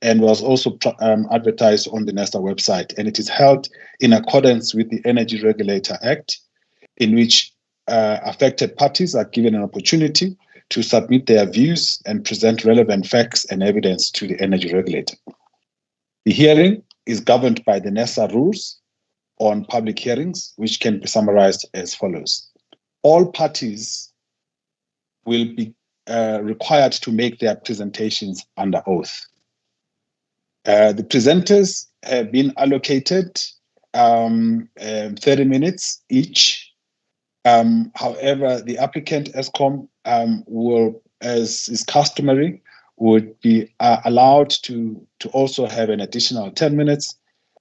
and was also advertised on the NESA website. And it is held in accordance with the Energy Regulator Act, in which affected parties are given an opportunity to submit their views and present relevant facts and evidence to the energy regulator. The hearing is governed by the NESA rules on public hearings, which can be summarized as follows. All parties will be required to make their presentations under oath. The presenters have been allocated 30 minutes each. However, the applicant, Eskom, will, as is customary, would be allowed to also have an additional 10 minutes.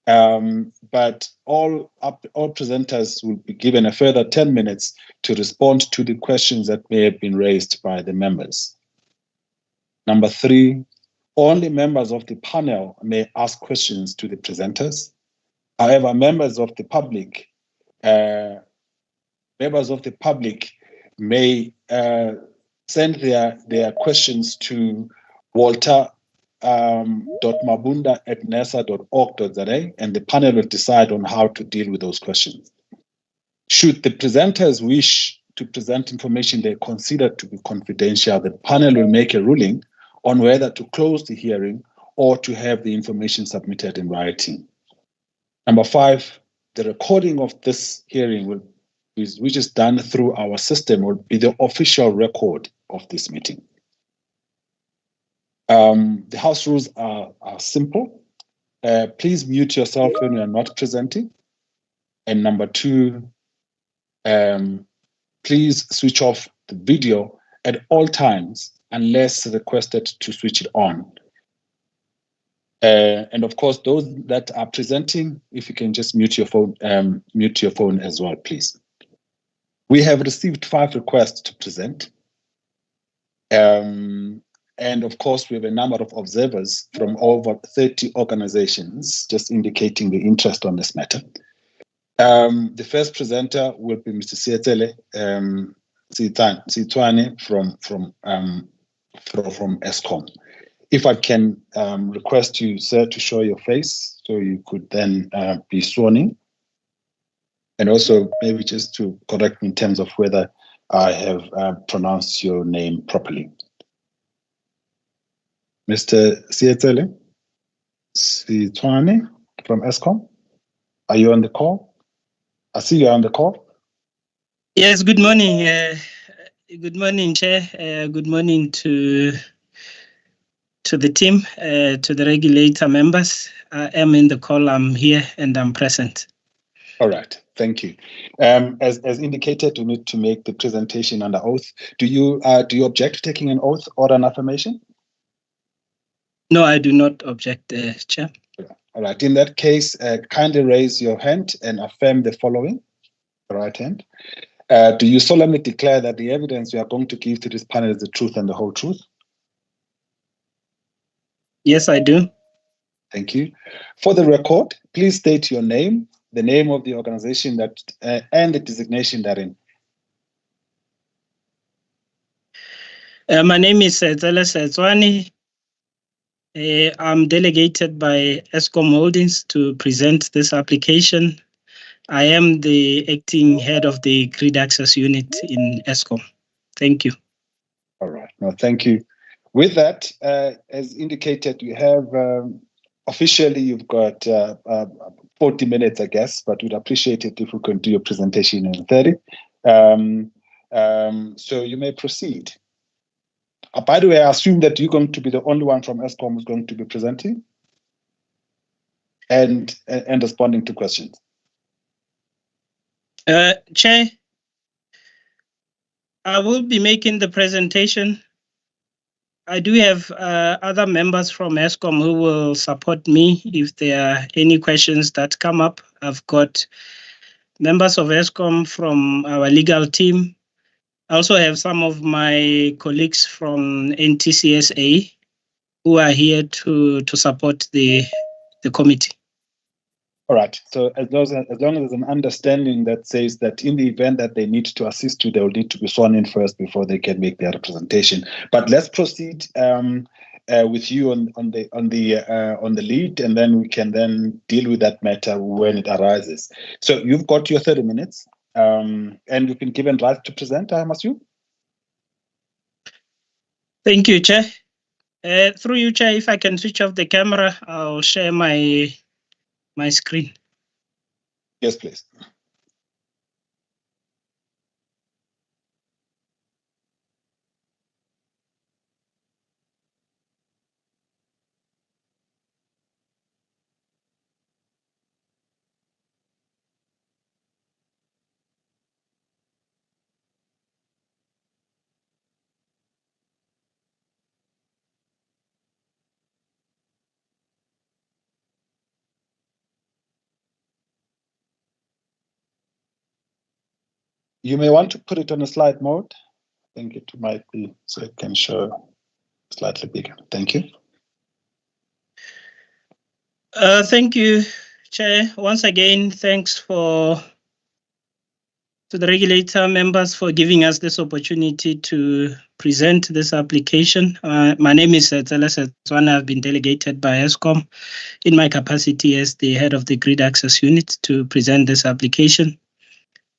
But all presenters will be given a further 10 minutes to respond to the questions that may have been raised by the members. Number 3, only members of the panel may ask questions to the presenters. However, members of the public may send their questions to walter.mabunda@nesa.org.za, and the panel will decide on how to deal with those questions. Should the presenters wish to present information they consider to be confidential, the panel will make a ruling on whether to close the hearing or to have the information submitted in writing. Number 5, the recording of this hearing which is done through our system will be the official record of this meeting. The House rules are simple. Please mute yourself when you are not presenting. And number 2, please switch off the video at all times unless requested to switch it on. And of course, those that are presenting, if you can just mute your phone as well, please. We have received 5 requests to present. And of course, we have a number of observers from over 30 organizations, just indicating the interest on this matter. The first presenter will be Mr. Sitwane from Eskom. If I can request you, sir, to show your face so you could then be sworn in. And also maybe just to correct me in terms of whether I have pronounced your name properly. Mr. Sitwane from Eskom, are you on the call? I see you on the call. Yes, good morning. Good morning, Chair. Good morning to the team, to the regulator members. I am in the call, I'm here and I'm present. All right, thank you. As indicated, you need to make the presentation under oath. Do you object to taking an oath or an affirmation? No, I do not object, Chair. All right, in that case, kindly raise your hand and affirm the following, the right hand. Do you solemnly declare that the evidence you are going to give to this panel is the truth and the whole truth? Yes, I do. Thank you. For the record, please state your name, the name of the organization that and the designation therein. My name is ELS Setswani. I'm delegated by Eskom Holdings to present this application. I am the acting head of the grid access unit in Eskom. Thank you. All right. No, thank you. With that, as indicated, you have officially you've got 40 minutes, I guess, but we'd appreciate it if we can do your presentation in 30. So you may proceed. By the way, I assume that you're going to be the only one from Eskom who's going to be presenting and responding to questions. Chair, I will be making the presentation. I do have other members from Eskom who will support me if there are any questions that come up. I've got members of Eskom from our legal team. I also have some of my colleagues from NTCSA who are here to support the committee. All right. So as long as there's an understanding that says that in the event that they need to assist you, they will need to be sworn in first before they can make their representation. But let's proceed. with you on the lead, and then we can then deal with that matter when it arises. So you've got your 30 minutes, and you've been given right to present, I must you. Thank you, Chair. Through you, Chair, if I can switch off the camera, I'll share my screen. Yes, please. You may want to put it on a slide mode. I think it might be so it can show slightly bigger. Thank you. Thank you, Chair. Once again, thanks to the regulator members for giving us this opportunity to present this application. My name is ELS Public. I've been delegated by Eskom in my capacity as the head of the Grid Access Unit to present this application.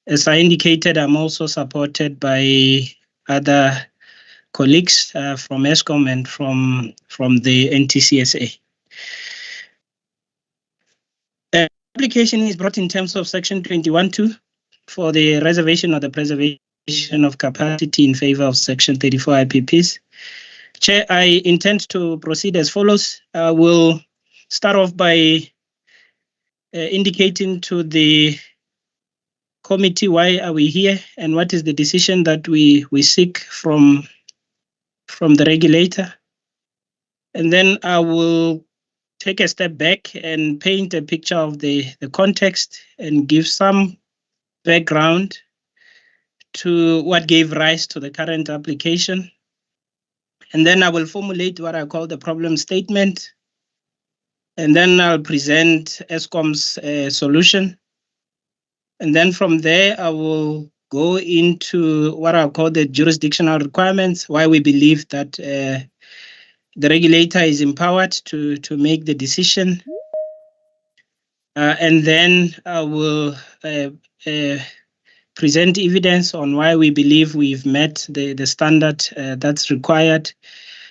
As I indicated, I'm also supported by other colleagues from Eskom and from the NTCSA. Application is brought in terms of Section 21.2 for the reservation or the preservation of capacity in favor of Section 34 IPPs. Chair, I intend to proceed as follows. I will start off by indicating to the committee why are we here and what is the decision that we seek from the regulator. And then I will take a step back and paint a picture of the context and give some background to what gave rise to the current application. And then I will formulate what I call the problem statement. And then I'll present Eskom's solution. And then from there, I will go into what I'll call the jurisdictional requirements, why we believe that the regulator is empowered to make the decision. And then I will present evidence on why we believe we've met the standard that's required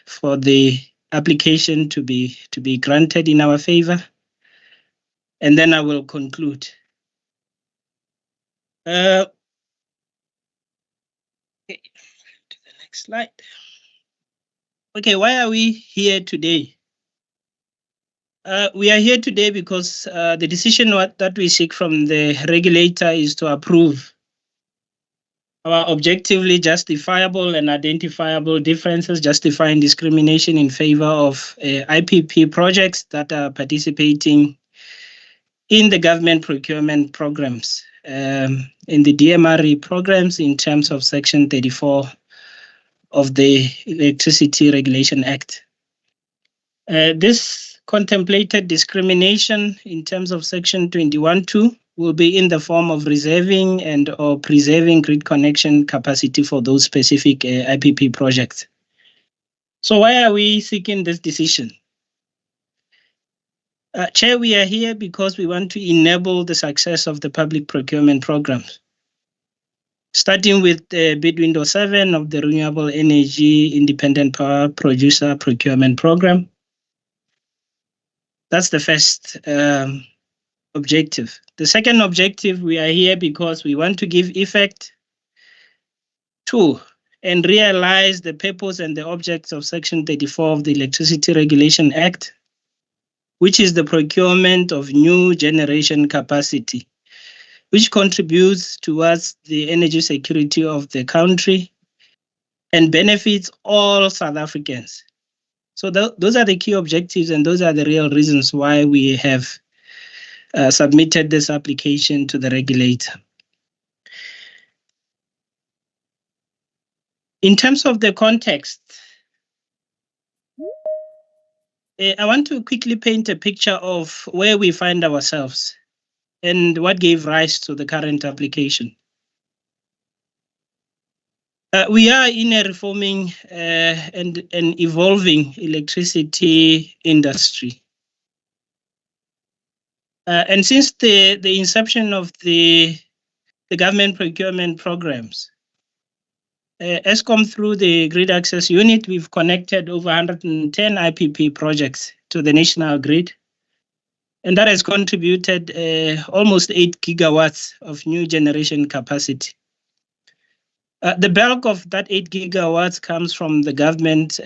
for the application to be granted in our favor. And then I will conclude. To the next slide. Okay, why are we here today? We are here today because the decision that we seek from the regulator is to approve our objectively justifiable and identifiable differences justifying discrimination in favor of IPP projects that are participating in the government procurement programs, in the DMRE programs in terms of Section 34 of the Electricity Regulation Act. This contemplated discrimination in terms of Section 21.2 will be in the form of reserving and or preserving grid connection capacity for those specific IPP projects. So why are we seeking this decision? Chair, we are here because we want to enable the success of the public procurement programs, starting with the bid window 7 of the Renewable Energy Independent Power Producer Procurement Program. That's the first objective. The second objective, we are here because we want to give effect to and realize the purpose and the objects of Section 34 of the Electricity Regulation Act, which is the procurement of new generation capacity, which contributes towards the energy security of the country and benefits all South Africans. So those are the key objectives, and those are the real reasons why we have submitted this application to the regulator. In terms of the context, I want to quickly paint a picture of where we find ourselves and what gave rise to the current application. We are in a reforming and an evolving electricity industry. And since the inception of the government procurement programs, Eskom, through the Grid Access Unit, we've connected over 110 IPP projects to the national grid. And that has contributed almost 8 gigawatts of new generation capacity. The bulk of that 8 gigawatts comes from the government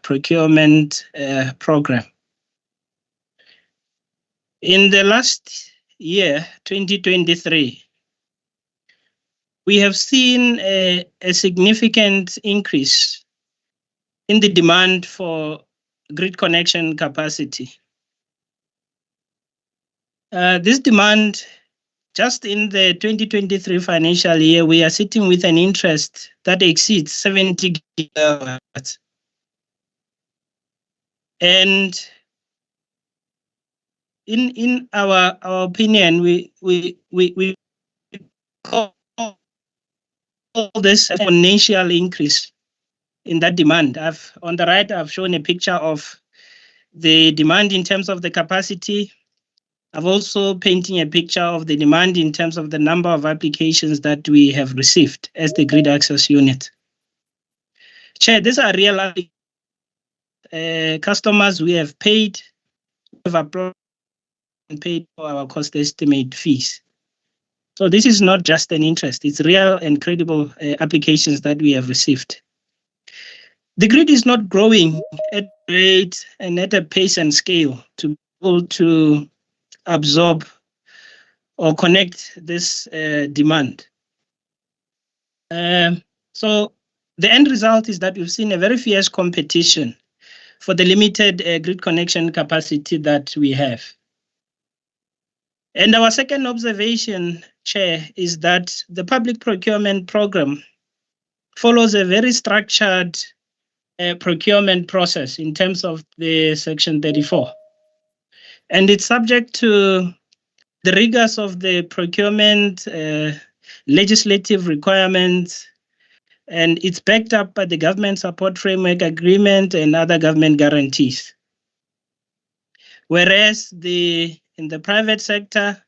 procurement program. In the last year, 2023, we have seen a significant increase in the demand for grid connection capacity. This demand, just in the 2023 financial year, we are sitting with an interest that exceeds 70 gigawatts. And in our opinion, we call this exponential increase in that demand. On the right, I've shown a picture of the demand in terms of the capacity. I've also painting a picture of the demand in terms of the number of applications that we have received as the Grid Access Unit. Chair, these are real customers we have paid, have applied and paid for our cost estimate fees. So this is not just an interest, it's real and credible applications that we have received. The grid is not growing at a rate and at a pace and scale to be able to absorb or connect this demand. So the end result is that we've seen a very fierce competition for the limited grid connection capacity that we have. And our second observation, Chair, is that the public procurement program follows a very structured procurement process in terms of the Section 34. And it's subject to the rigors of the procurement legislative requirements, and it's backed up by the Government Support Framework Agreement and other government guarantees. Whereas in the private sector,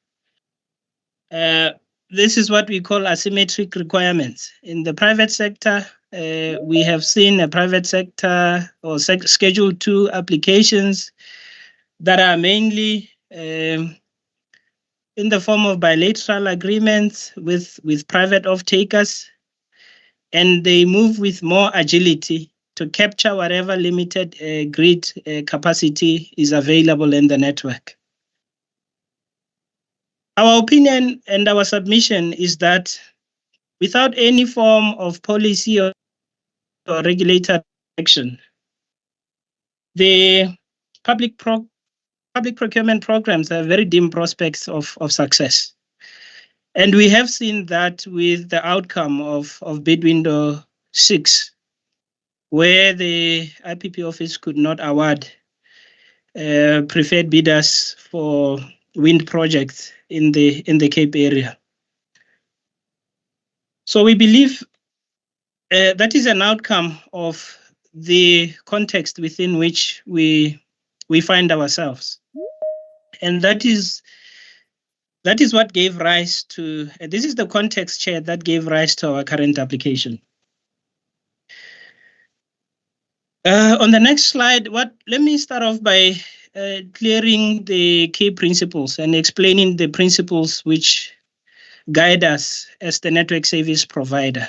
this is what we call asymmetric requirements. In the private sector, we have seen a private sector or Schedule 2 applications that are mainly in the form of bilateral agreements with private off-takers, and they move with more agility to capture whatever limited grid capacity is available in the network. Our opinion and our submission is that without any form of policy or regulatory action, the public procurement programs have very dim prospects of success. And we have seen that with the outcome of bid window 6, where the IPP office could not award preferred bidders for wind projects in the Cape area. So we believe that is an outcome of the context within which we find ourselves. And that is what gave rise to, this is the context, Chair, that gave rise to our current application. On the next slide, let me start off by clearing the key principles and explaining the principles which guide us as the network service provider.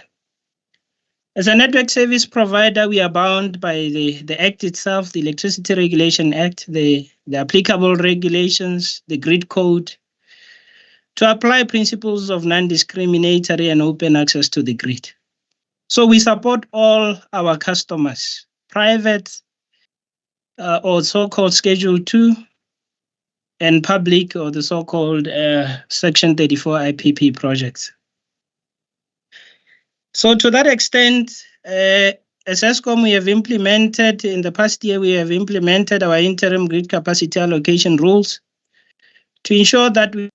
As a network service provider, we are bound by the Act itself, the Electricity Regulation Act, the applicable regulations, the grid code, to apply principles of non-discriminatory and open access to the grid. So we support all our customers, private or so-called Schedule 2, and public or the so-called Section 34 IPP projects. So to that extent, as Eskom, we have implemented, in the past year, we have implemented our interim grid capacity allocation rules to ensure that we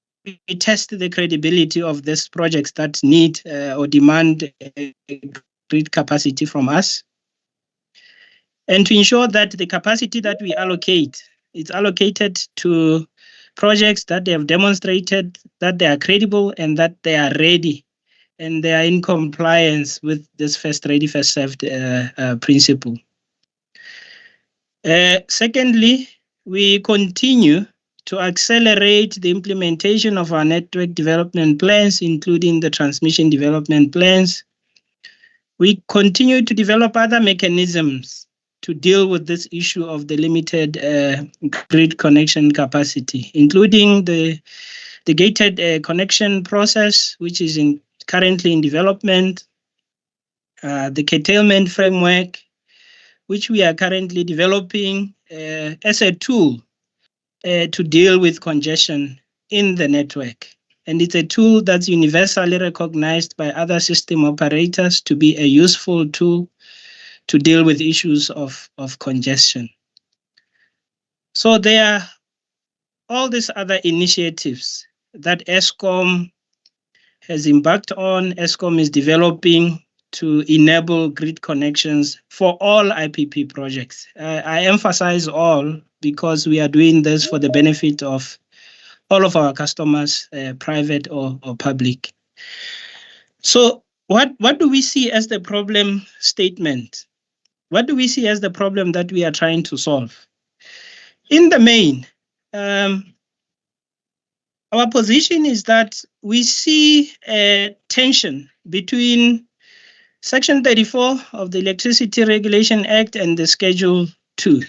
test the credibility of these projects that need or demand grid capacity from us, and to ensure that the capacity that we allocate is allocated to projects that they have demonstrated that they are credible and that they are ready and they are in compliance with this first ready, first served principle. Secondly, we continue to accelerate the implementation of our network development plans, including the transmission development plans. We continue to develop other mechanisms to deal with this issue of the limited grid connection capacity, including the gated connection process, which is currently in development, the curtailment framework, which we are currently developing as a tool to deal with congestion in the network. And it's a tool that's universally recognized by other system operators to be a useful tool to deal with issues of congestion. So there are all these other initiatives that Eskom has embarked on, Eskom is developing to enable grid connections for all IPP projects. I emphasize all because we are doing this for the benefit of all of our customers, private or public. So what do we see as the problem statement? What do we see as the problem that we are trying to solve? In the main, our position is that we see a tension between Section 34 of the Electricity Regulation Act and the Schedule 2.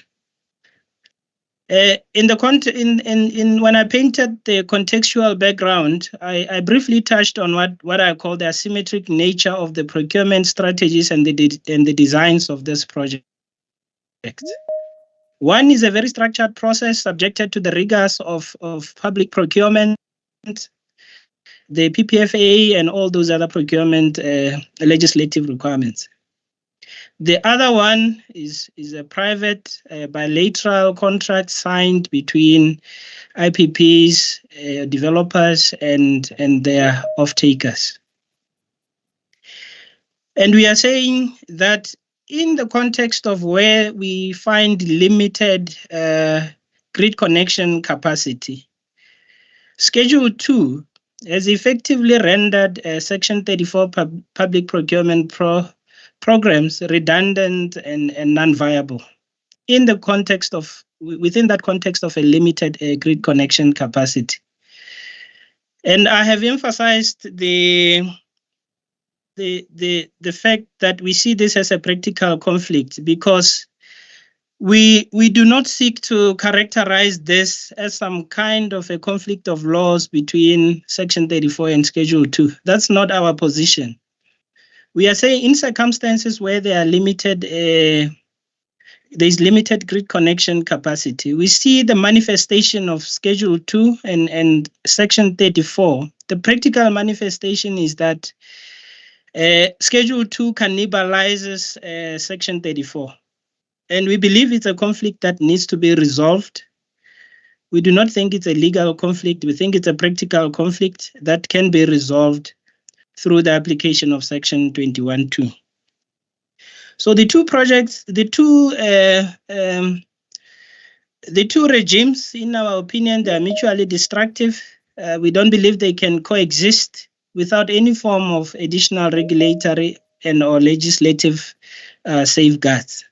When I painted the contextual background, I briefly touched on what I call the asymmetric nature of the procurement strategies and the designs of this project. One is a very structured process subjected to the rigors of public procurement, the PPFA, and all those other procurement legislative requirements. The other one is a private bilateral contract signed between IPPs, developers, and their off-takers. And we are saying that in the context of where we find limited grid connection capacity, Schedule 2 has effectively rendered Section 34 public procurement programs redundant and non-viable within that context of a limited grid connection capacity. And I have emphasized the fact that we see this as a practical conflict because we do not seek to characterize this as some kind of a conflict of laws between Section 34 and Schedule 2. That's not our position. We are saying in circumstances where there are there's limited grid connection capacity, we see the manifestation of Schedule 2 and Section 34. The practical manifestation is that Schedule 2 cannibalizes Section 34. And we believe it's a conflict that needs to be resolved. We do not think it's a legal conflict. We think it's a practical conflict that can be resolved through the application of Section 21(2). So the two projects, the two regimes, in our opinion, they are mutually destructive. We don't believe they can coexist without any form of additional regulatory and/or legislative safeguards,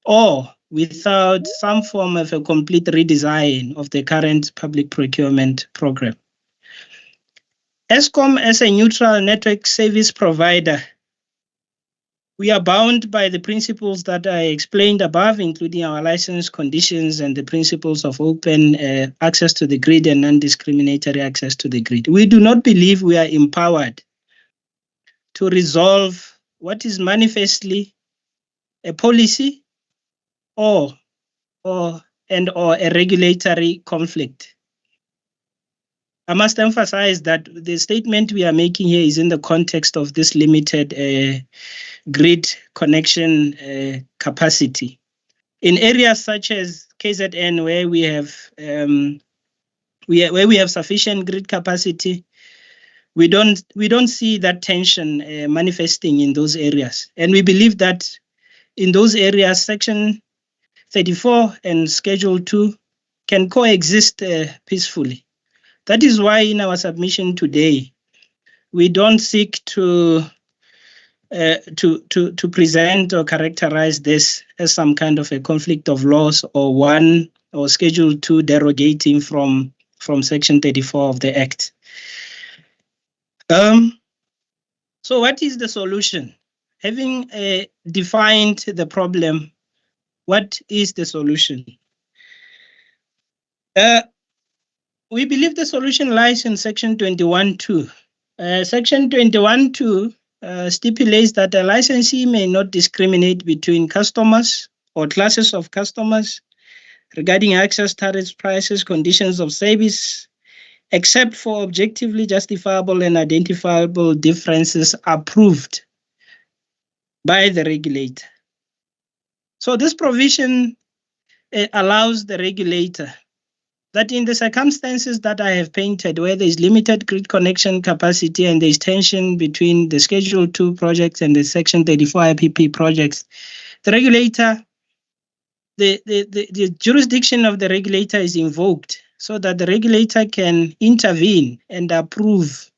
or without some form of a complete redesign of the current public procurement program. Eskom, as a neutral network service provider, we are bound by the principles that I explained above, including our license conditions and the principles of open access to the grid and non-discriminatory access to the grid. We do not believe we are empowered to resolve what is manifestly a policy or a regulatory conflict. I must emphasize that the statement we are making here is in the context of this limited grid connection capacity. In areas such as KZN, where we have sufficient grid capacity, we don't see that tension manifesting in those areas. And we believe that in those areas, Section 34 and Schedule 2 can coexist peacefully. That is why in our submission today, we don't seek to present or characterize this as some kind of a conflict of laws or Schedule 2 derogating from Section 34 of the Act. So what is the solution? Having defined the problem, what is the solution? We believe the solution lies in Section 21.2. Section 21.2 stipulates that a licensee may not discriminate between customers or classes of customers regarding access, tariffs, prices, conditions of service, except for objectively justifiable and identifiable differences approved by the regulator. So this provision allows the regulator that in the circumstances that I have painted, where there is limited grid connection capacity and there is tension between the Schedule 2 projects and the Section 34 IPP projects, the regulator, the jurisdiction of the regulator is invoked so that the regulator can intervene and approve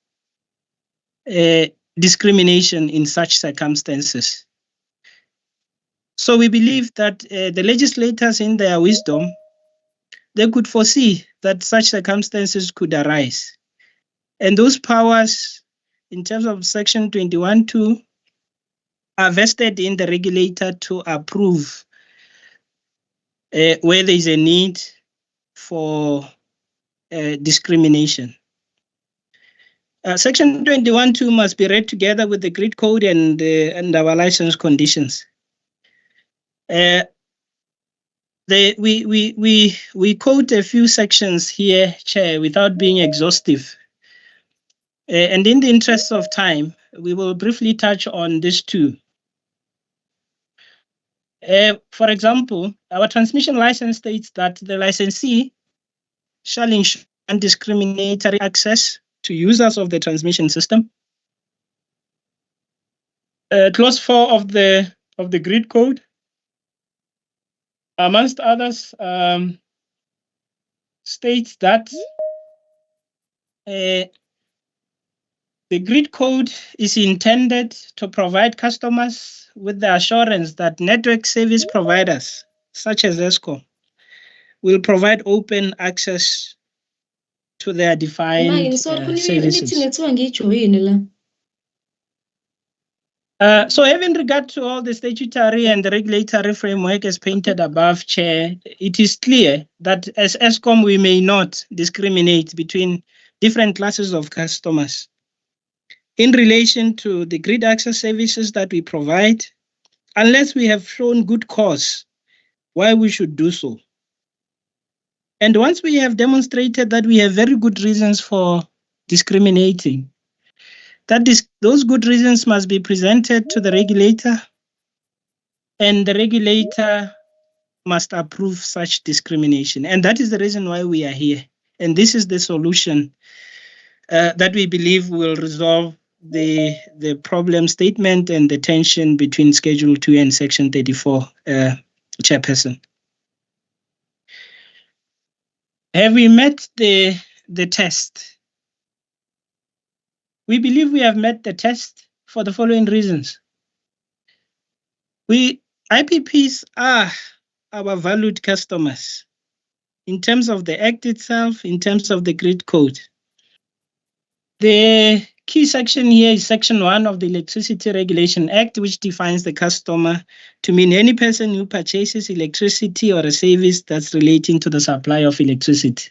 discrimination in such circumstances. So we believe that the legislators, in their wisdom, they could foresee that such circumstances could arise. And those powers, in terms of Section 21.2, are vested in the regulator to approve where there is a need for discrimination. Section 21.2 must be read together with the grid code and our license conditions. We quote a few sections here, Chair, without being exhaustive. And in the interest of time, we will briefly touch on these two. For example, our transmission license states that the licensee shall ensure undiscriminatory access to users of the transmission system. Clause 4 of the grid code, amongst others, states that the grid code is intended to provide customers with the assurance that network service providers, such as Eskom, will provide open access to their defined services. So having regard to all the statutory and the regulatory framework as painted above, Chair, it is clear that as Eskom, we may not discriminate between different classes of customers in relation to the grid access services that we provide, unless we have shown good cause why we should do so. And once we have demonstrated that we have very good reasons for discriminating, those good reasons must be presented to the regulator, and the regulator must approve such discrimination. And that is the reason why we are here. And this is the solution that we believe will resolve the problem statement and the tension between Schedule 2 and Section 34, Chairperson. Have we met the test? We believe we have met the test for the following reasons. IPPs are our valued customers in terms of the Act itself, in terms of the grid code. The key section here is Section 1 of the Electricity Regulation Act, which defines the customer to mean any person who purchases electricity or a service that's relating to the supply of electricity.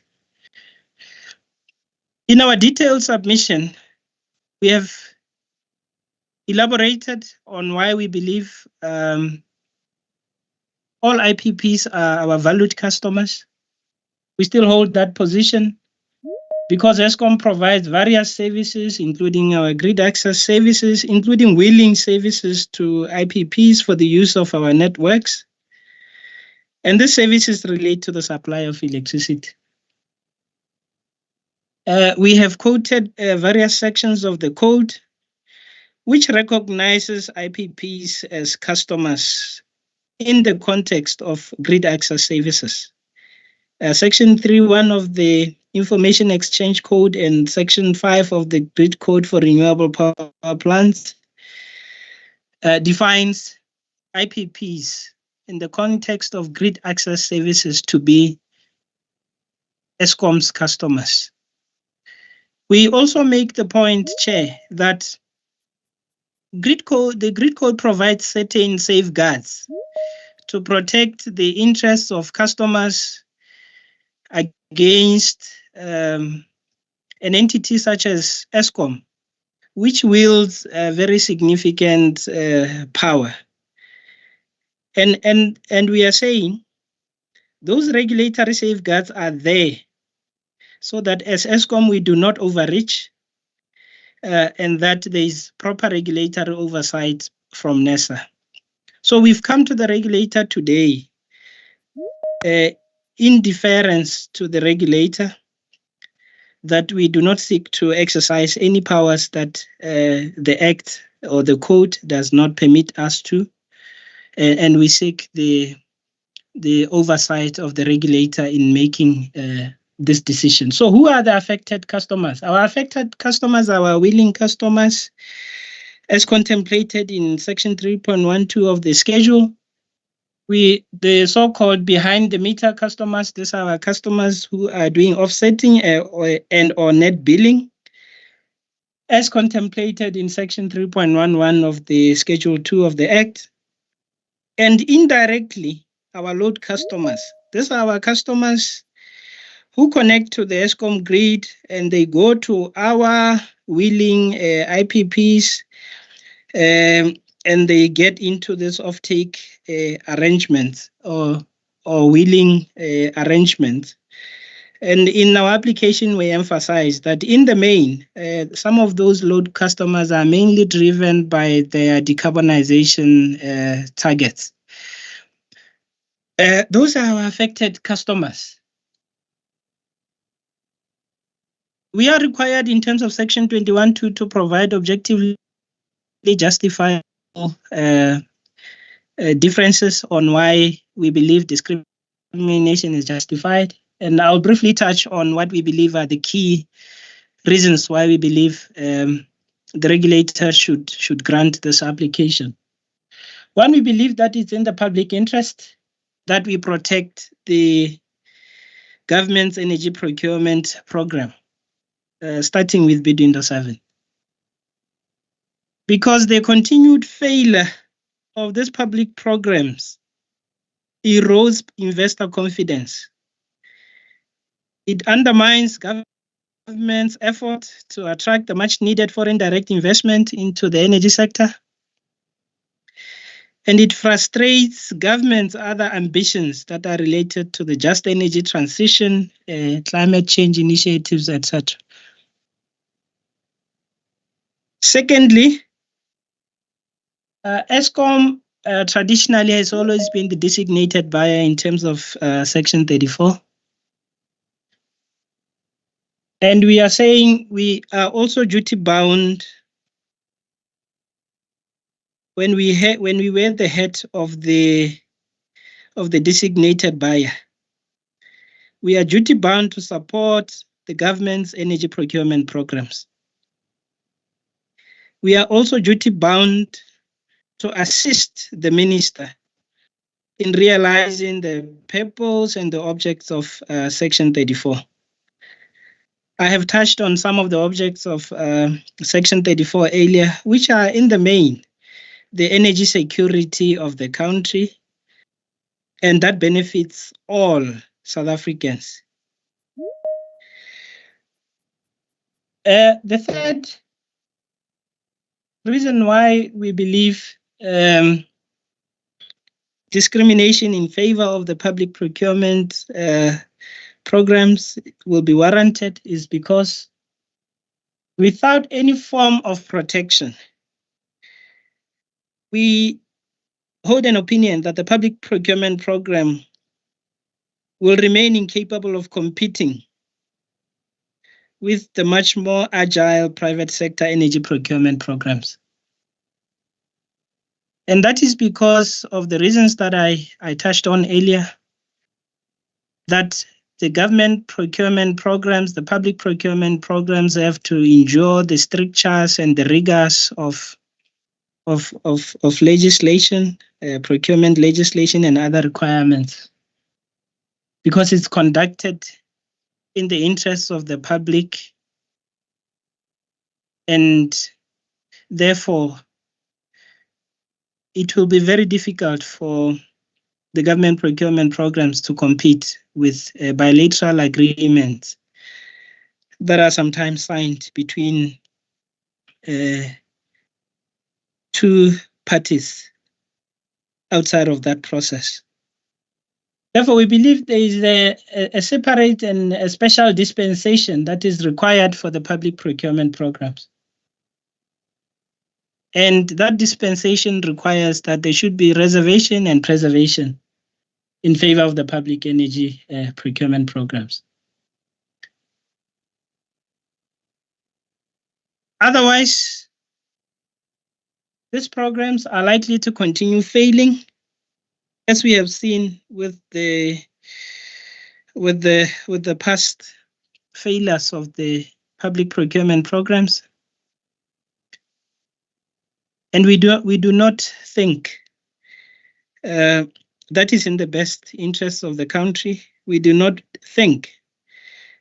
In our detailed submission, we have elaborated on why we believe all IPPs are our valued customers. We still hold that position because Eskom provides various services, including our grid access services, including wheeling services to IPPs for the use of our networks. And these services relate to the supply of electricity. We have quoted various sections of the code which recognizes IPPs as customers in the context of grid access services. Section 3.1 of the Information Exchange Code and Section 5 of the Grid Code for Renewable Power Plants defines IPPs in the context of grid access services to be Eskom's customers. We also make the point, Chair, that the Grid Code provides certain safeguards to protect the interests of customers against an entity such as Eskom, which wields very significant power. And we are saying those regulatory safeguards are there so that as Eskom we do not overreach and that there is proper regulatory oversight from NERSA. So we've come to the regulator today in deference to the regulator that we do not seek to exercise any powers that the Act or the Code does not permit us to, and we seek the oversight of the regulator in making this decision. So who are the affected customers? Our affected customers are our willing customers as contemplated in Section 3.12 of the schedule. The so-called behind-the-meter customers, these are our customers who are doing offsetting or net billing, as contemplated in Section 3.11 of the Schedule 2 of the Act. And indirectly, our load customers. These are our customers who connect to the Eskom grid and they go to our willing IPPs and they get into this offtake arrangement or willing arrangement. And in our application, we emphasize that in the main, some of those load customers are mainly driven by their decarbonization targets. Those are our affected customers. We are required in terms of Section 21.2 to provide objectively justifiable differences on why we believe discrimination is justified. And I'll briefly touch on what we believe are the key reasons why we believe the regulator should grant this application. One, we believe that it's in the public interest that we protect the government's energy procurement program, starting with bid window 7. Because the continued failure of these public programs erodes investor confidence. It undermines government's effort to attract the much needed foreign direct investment into the energy sector. And it frustrates government's other ambitions that are related to the just energy transition, climate change initiatives, etc. Secondly, Eskom traditionally has always been the designated buyer in terms of Section 34. And we are saying we are also duty bound when we wear the hat of the designated buyer. We are duty bound to support the government's energy procurement programs. We are also duty bound to assist the minister in realizing the purpose and the objects of Section 34. I have touched on some of the objects of Section 34 earlier, which are in the main the energy security of the country, and that benefits all South Africans. The third reason why we believe discrimination in favor of the public procurement programs will be warranted is because without any form of protection, we hold an opinion that the public procurement program will remain incapable of competing with the much more agile private sector energy procurement programs. And that is because of the reasons that I touched on earlier, that the government procurement programs, the public procurement programs have to endure the strictures and the rigors of legislation, procurement legislation and other requirements, because it's conducted in the interests of the public, and therefore it will be very difficult for the government procurement programs to compete with bilateral agreements that are sometimes signed between two parties outside of that process. Therefore, we believe there is a separate and a special dispensation that is required for the public procurement programs. And that dispensation requires that there should be reservation and preservation in favor of the public energy procurement programs. Otherwise, these programs are likely to continue failing, as we have seen with the past failures of the public procurement programs. And we do not think that is in the best interests of the country. We do not think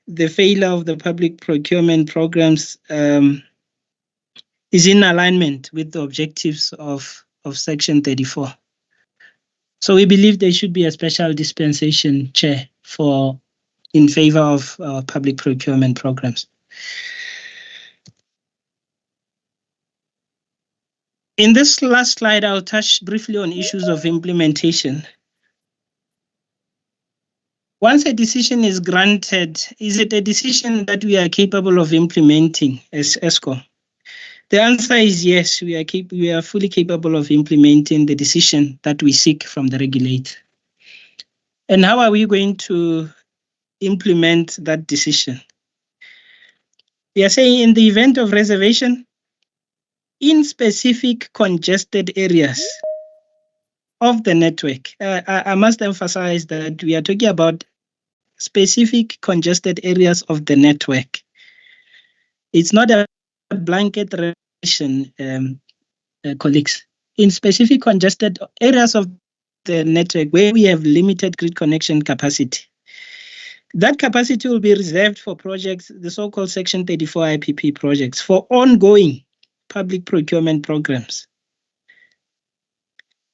the failure of the public procurement programs is in alignment with the objectives of Section 34. So we believe there should be a special dispensation, Chair, in favor of public procurement programs. In this last slide, I'll touch briefly on issues of implementation. Once a decision is granted, is it a decision that we are capable of implementing as Eskom? The answer is yes, we are fully capable of implementing the decision that we seek from the regulator. And how are we going to implement that decision? We are saying in the event of reservation, in specific congested areas of the network, I must emphasize that we are talking about specific congested areas of the network. It's not a blanket regulation, colleagues. In specific congested areas of the network where we have limited grid connection capacity, that capacity will be reserved for projects, the so-called Section 34 IPP projects, for ongoing public procurement programs.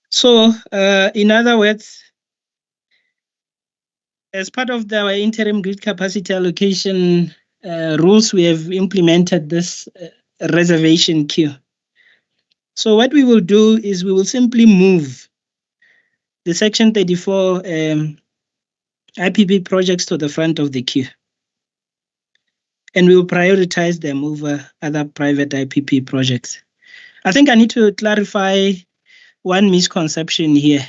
So, in other words, as part of our interim grid capacity allocation rules, we have implemented this reservation queue. So what we will do is we will simply move the Section 34 IPP projects to the front of the queue. And we will prioritize them over other private IPP projects. I think I need to clarify one misconception here.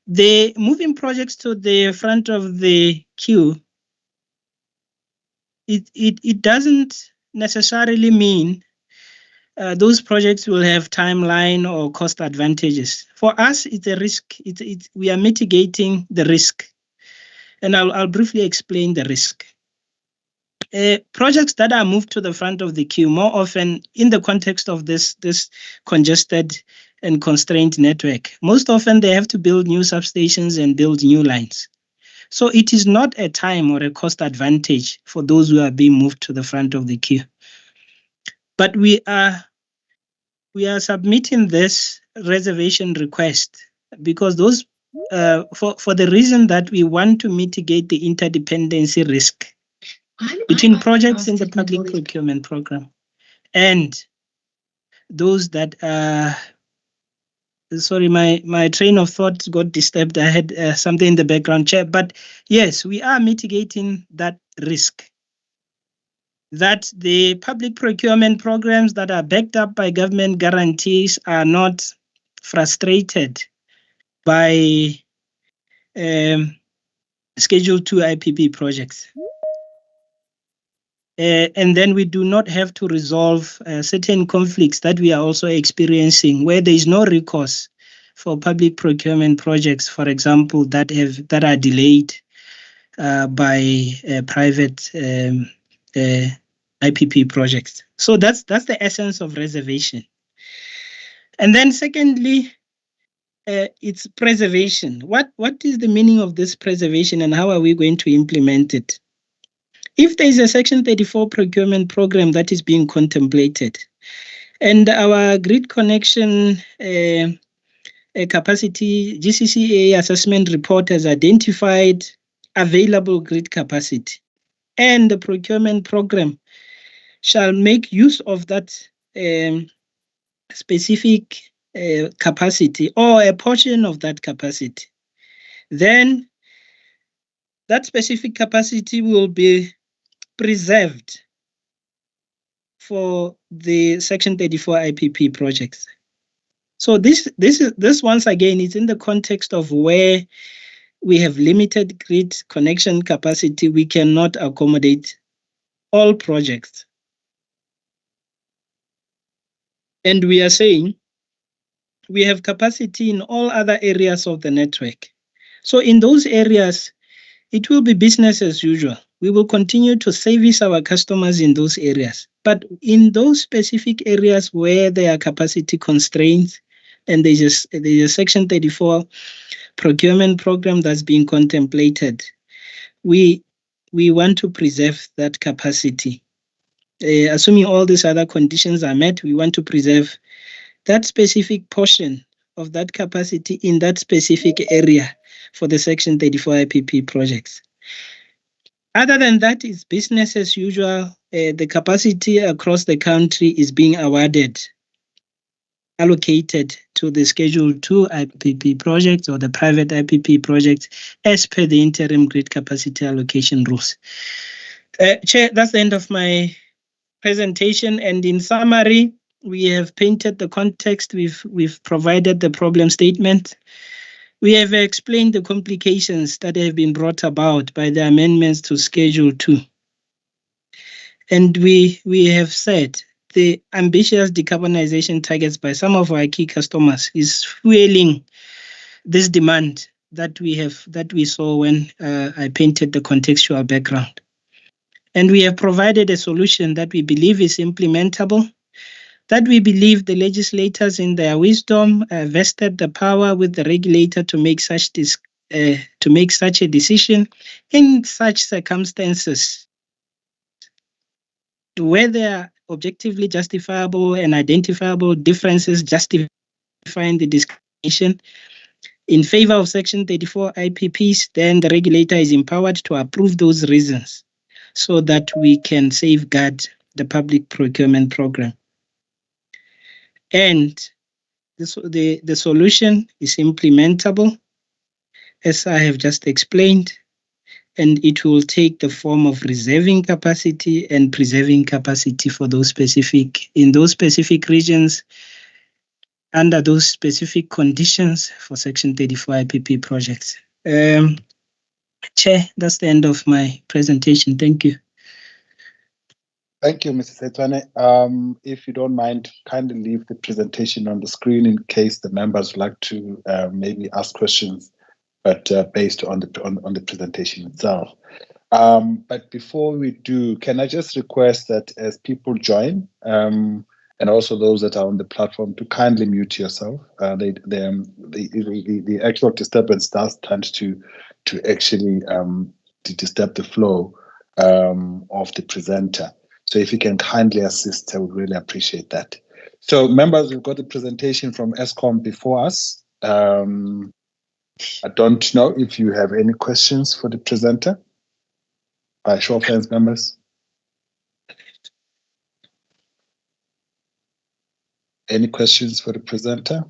The moving projects to the front of the queue, it doesn't necessarily mean those projects will have timeline or cost advantages. For us, it's a risk. We are mitigating the risk. And I'll briefly explain the risk. Projects that are moved to the front of the queue, more often in the context of this congested and constrained network, most often they have to build new substations and build new lines. So it is not a time or a cost advantage for those who are being moved to the front of the queue. But we are submitting this reservation request because those for the reason that we want to mitigate the interdependency risk between projects in the public procurement program and those that are, sorry, my train of thought got disturbed. I had something in the background, Chair. But yes, we are mitigating that risk, that the public procurement programs that are backed up by government guarantees are not frustrated by Schedule 2 IPP projects. And then we do not have to resolve certain conflicts that we are also experiencing where there is no recourse for public procurement projects, for example, that are delayed by private IPP projects. So that's the essence of reservation. And then secondly, it's preservation. What is the meaning of this preservation and how are we going to implement it? If there is a Section 34 procurement program that is being contemplated, and our grid connection capacity GCCA assessment report has identified available grid capacity, and the procurement program shall make use of that specific capacity or a portion of that capacity, then that specific capacity will be preserved for the Section 34 IPP projects. So this once again is in the context of where we have limited grid connection capacity. We cannot accommodate all projects. And we are saying we have capacity in all other areas of the network. So in those areas, it will be business as usual. We will continue to service our customers in those areas. But in those specific areas where there are capacity constraints and there's a Section 34 procurement program that's being contemplated, we want to preserve that capacity. Assuming all these other conditions are met, we want to preserve that specific portion of that capacity in that specific area for the Section 34 IPP projects. Other than that, it's business as usual. The capacity across the country is being allocated to the Schedule 2 IPP projects or the private IPP projects as per the interim grid capacity allocation rules. Chair, that's the end of my presentation. And in summary, we have painted the context. We've provided the problem statement. We have explained the complications that have been brought about by the amendments to Schedule 2. And we have said the ambitious decarbonization targets by some of our key customers is fueling this demand that we saw when I painted the contextual background. And we have provided a solution that we believe is implementable, that we believe the legislators in their wisdom vested the power with the regulator to make such a decision in such circumstances where there are objectively justifiable and identifiable differences justifying the discrimination in favor of Section 34 IPPs, then the regulator is empowered to approve those reasons so that we can safeguard the public procurement program. And the solution is implementable, as I have just explained, and it will take the form of reserving capacity and preserving capacity for in those specific regions under those specific conditions for Section 34 IPP projects. Chair, that's the end of my presentation. Thank you. Thank you, Mr. Setwane. If you don't mind, kindly leave the presentation on the screen in case the members would like to maybe ask questions, but based on the presentation itself. But before we do, can I just request that as people join, and also those that are on the platform, to kindly mute yourself. The actual disturbance does tend to actually to disturb the flow of the presenter. So if you can kindly assist, I would really appreciate that. So members, we've got a presentation from Eskom before us. I don't know if you have any questions for the presenter. By show of hands, members. Any questions for the presenter?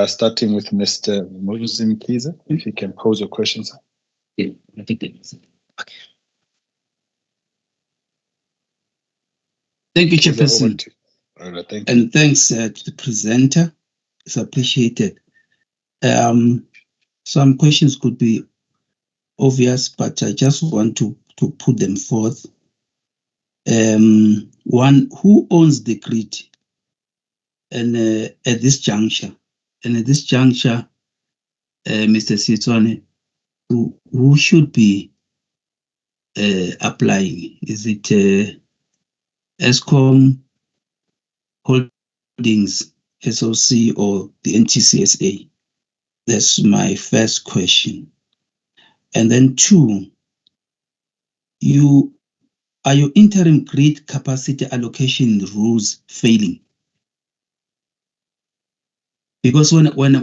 Starting with Mr. Muzin, please, if you can pose your questions. Yeah, I think that is it. Okay. Thank you, Chairperson. All right, thank you. And thanks to the presenter. It's appreciated. Some questions could be obvious, but I just want to put them forth. One, who owns the grid? And at this juncture, Mr. Sitswane, who should be applying? Is it Eskom Holdings, SOC, or the NTCSA? That's my first question. And then two, are your interim grid capacity allocation rules failing? Because when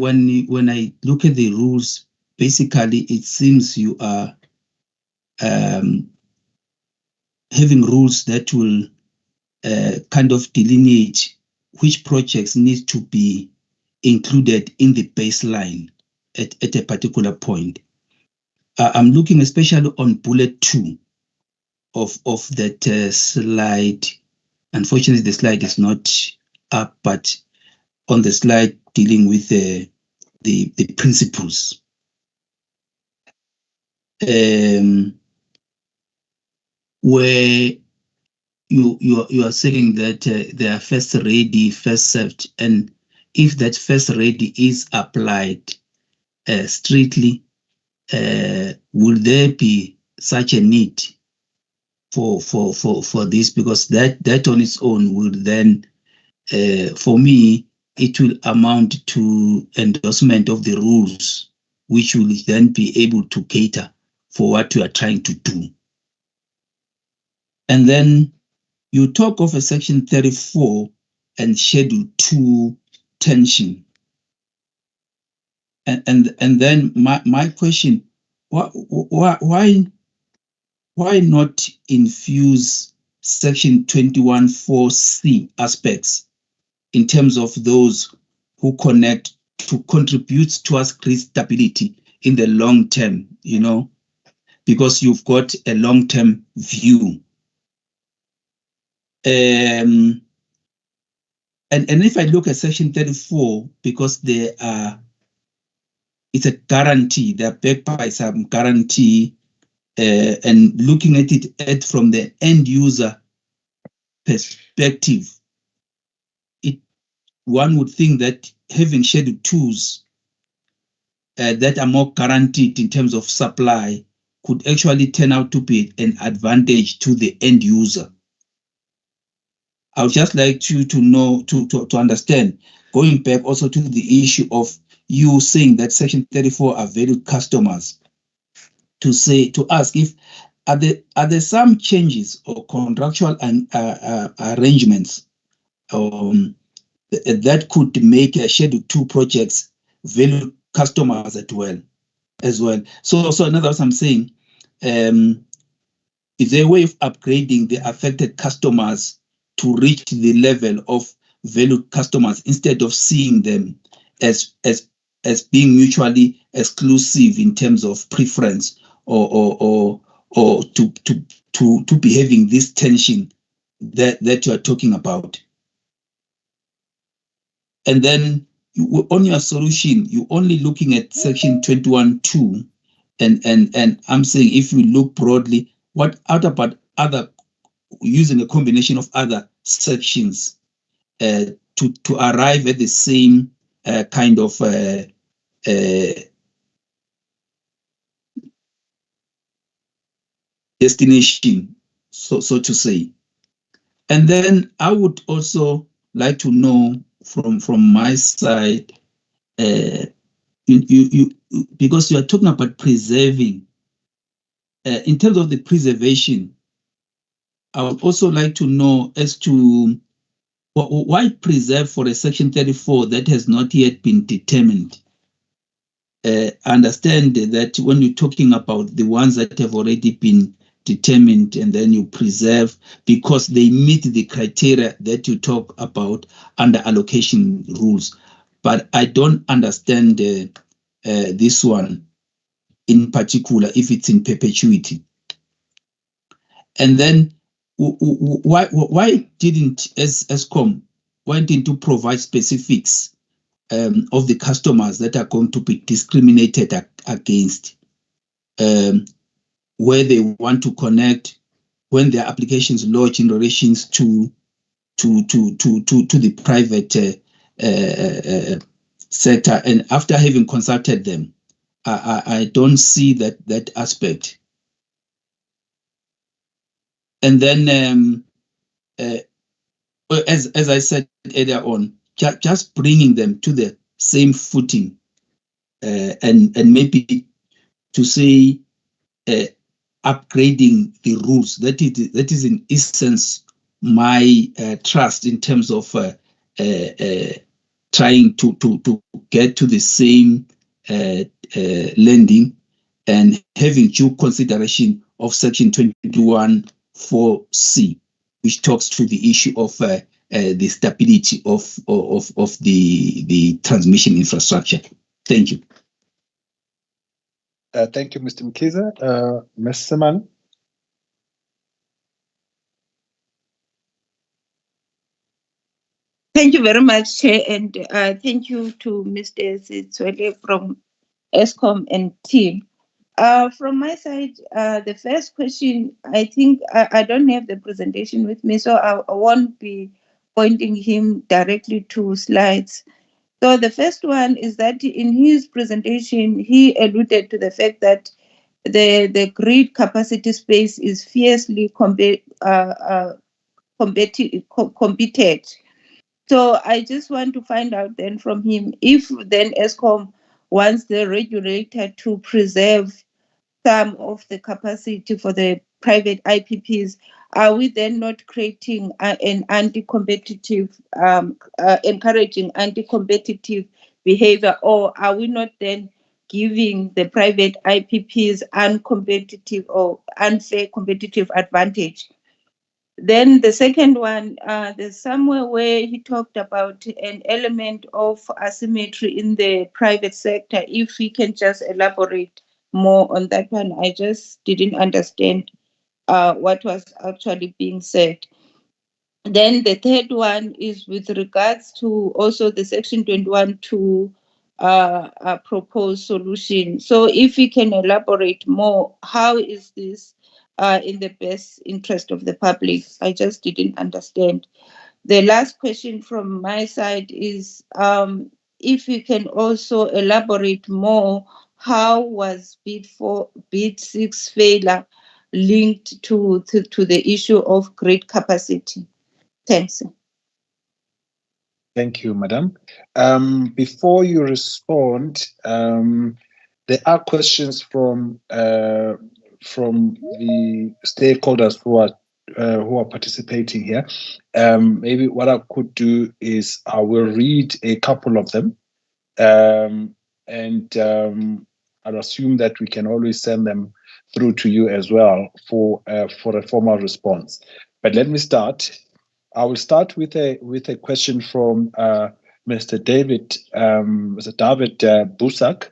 I look at the rules, basically it seems you are having rules that will kind of delineate which projects need to be included in the baseline at a particular point. I'm looking especially on bullet 2 of that slide. Unfortunately, the slide is not up, but on the slide dealing with the principles. Where you are saying that they are first ready, first served, and if that first ready is applied strictly, will there be such a need for this? Because that on its own will then, for me, it will amount to endorsement of the rules, which will then be able to cater for what you are trying to do. And then you talk of a section 34 and schedule 2 tension. And then my question, why not infuse section 21(4)(c) aspects in terms of those who connect to contribute towards grid stability in the long term, because you've got a long-term view. And if I look at section 34, because it's a guarantee, they're backed by some guarantee, and looking at it from the end user perspective, one would think that having schedule 2s that are more guaranteed in terms of supply could actually turn out to be an advantage to the end user. I would just like you to know, to understand, going back also to the issue of you saying that section 34 are valued customers, to ask if are there some changes or contractual arrangements that could make schedule 2 projects valued customers as well. So in other words, I'm saying, is there a way of upgrading the affected customers to reach the level of valued customers instead of seeing them as being mutually exclusive in terms of preference, or to be having this tension that you are talking about? And then on your solution, you're only looking at section 21(2), and I'm saying if you look broadly, what about other, using a combination of other sections to arrive at the same kind of destination, so to say. And then I would also like to know from my side, because you are talking about preserving, in terms of the preservation, I would also like to know as to why preserve for a section 34 that has not yet been determined. Understand that when you're talking about the ones that have already been determined, and then you preserve because they meet the criteria that you talk about under allocation rules. But I don't understand this one in particular, if it's in perpetuity. And then why didn't Eskom, why didn't you provide specifics of the customers that are going to be discriminated against, where they want to connect, when their applications lodged in relations to the private sector, and after having consulted them, I don't see that aspect. And then, as I said earlier on, just bringing them to the same footing, and maybe to say upgrading the rules. That is in essence my trust in terms of trying to get to the same lending and having due consideration of Section 21(4)(c), which talks to the issue of the stability of the transmission infrastructure. Thank you. Thank you, Mr. Mkhize. Ms. Simon. Thank you very much, Chair, and thank you to Mr. Sitswele from Eskom and team. From my side, the first question, I think I don't have the presentation with me, so I won't be pointing him directly to slides. So the first one is that in his presentation, he alluded to the fact that the grid capacity space is fiercely competed. So I just want to find out then from him, if then Eskom wants the regulator to preserve some of the capacity for the private IPPs, are we then not creating an anti-competitive, encouraging anti-competitive behavior, or are we not then giving the private IPPs uncompetitive or unfair competitive advantage? Then the second one, there's somewhere where he talked about an element of asymmetry in the private sector. If we can just elaborate more on that one, I just didn't understand what was actually being said. Then the third one is with regards to also the Section 21(2) proposed solution. So if we can elaborate more, how is this in the best interest of the public? I just didn't understand. The last question from my side is if you can also elaborate more, how was bid 6 failure linked to the issue of grid capacity? Thanks. Thank you, Madam. Before you respond, there are questions from the stakeholders who are participating here. Maybe what I could do is I will read a couple of them, and I'll assume that we can always send them through to you as well for a formal response. But let me start. I will start with a question from Mr. David Busak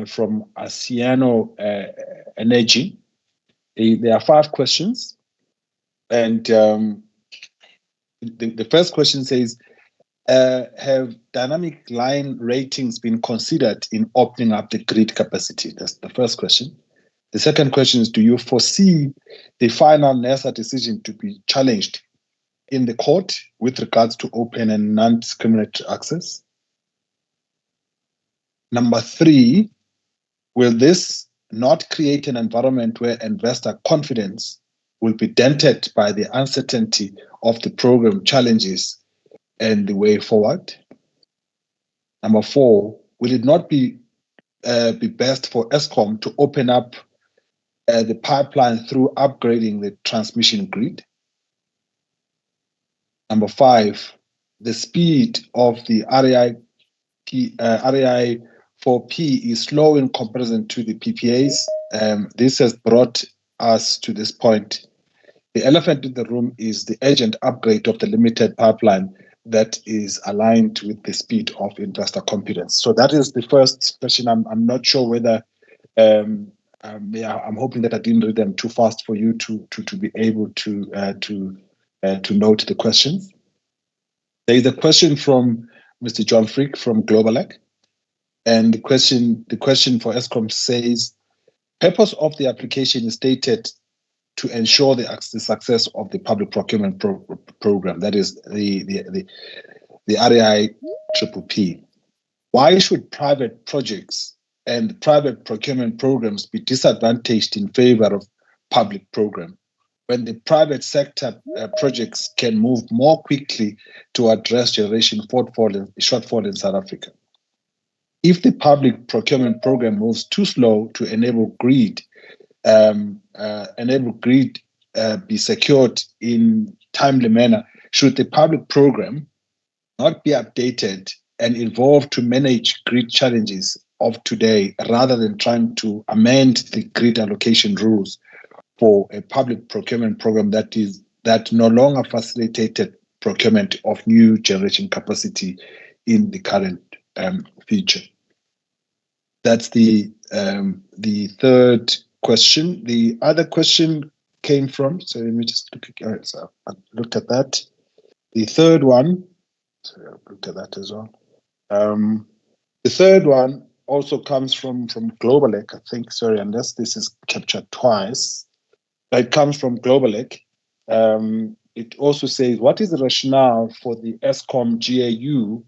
from Asiano Energy. There are 5 questions, and the first question says, have dynamic line ratings been considered in opening up the grid capacity? That's the first question. The second question is, do you foresee the final NERSA decision to be challenged in the court with regards to open and non-discriminatory access? Number 3, will this not create an environment where investor confidence will be dented by the uncertainty of the program challenges and the way forward? Number 4, will it not be best for Eskom to open up the pipeline through upgrading the transmission grid? Number 5, the speed of the RAI4P is slow in comparison to the PPAs. This has brought us to this point. The elephant in the room is the urgent upgrade of the limited pipeline that is aligned with the speed of investor confidence. So that is the first question. I'm not sure whether, I'm hoping that I didn't read them too fast for you to be able to note the questions. There is a question from Mr. John Frick from Globalec, and the question for Eskom says, purpose of the application is stated to ensure the success of the public procurement program, that is the RAIPPP. Why should private projects and private procurement programs be disadvantaged in favor of public program when the private sector projects can move more quickly to address generation shortfall in South Africa? If the public procurement program moves too slow to enable grid be secured in timely manner, should the public program not be updated and evolve to manage grid challenges of today rather than trying to amend the grid allocation rules for a public procurement program that no longer facilitated procurement of new generation capacity in the current future? That's the third question. The other question came from, so let me just look at, all right, so I looked at that. The third one, sorry, I looked at that as well. The third one also comes from Globalec, I think, sorry, unless this is captured twice. It comes from Globalec. It also says, what is the rationale for the Eskom GAU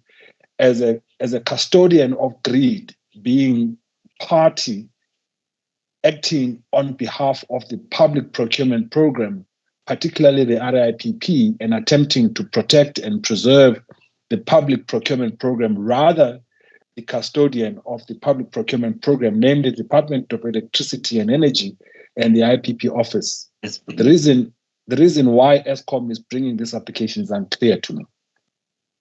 as a custodian of grid being party acting on behalf of the public procurement program, particularly the RIPP, and attempting to protect and preserve the public procurement program, rather the custodian of the public procurement program, namely the Department of Electricity and Energy and the IPP office? Yes, The reason why Eskom is bringing this application is unclear to me.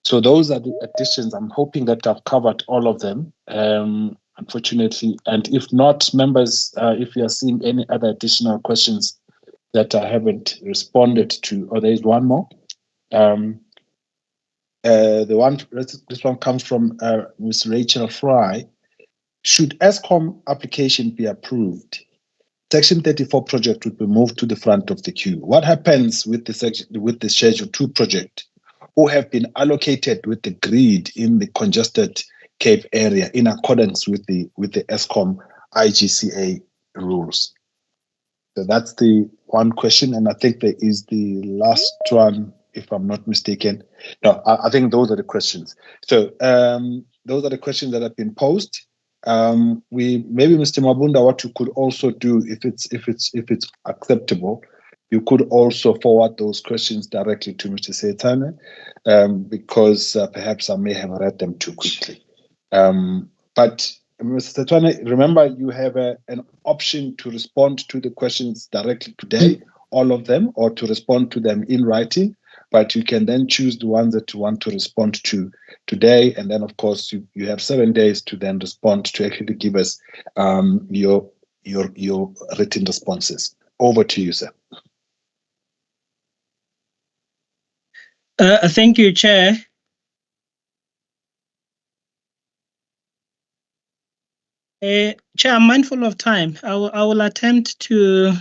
So those are the additions. I'm hoping that I've covered all of them, unfortunately. And if not, members, if you are seeing any other additional questions that I haven't responded to, or there is one more. This one comes from Ms. Rachel Fry. Should Eskom application be approved, Section 34 project would be moved to the front of the queue. What happens with the Schedule 2 project, who have been allocated with the grid in the congested Cape area in accordance with the Eskom IGCA rules? So that's the one question, and I think there is the last one, if I'm not mistaken. No, I think those are the questions. So those are the questions that have been posed. Maybe Mr. Mabunda, what you could also do, if it's acceptable, you could also forward those questions directly to Mr. Seitane, because perhaps I may have read them too quickly. But Mr. Seitane, remember you have an option to respond to the questions directly today, all of them, or to respond to them in writing. But you can then choose the ones that you want to respond to today, and then of course you have 7 days to then respond, to actually give us your written responses. Over to you, sir. Thank you, Chair. Chair, I'm mindful of time. I will attempt to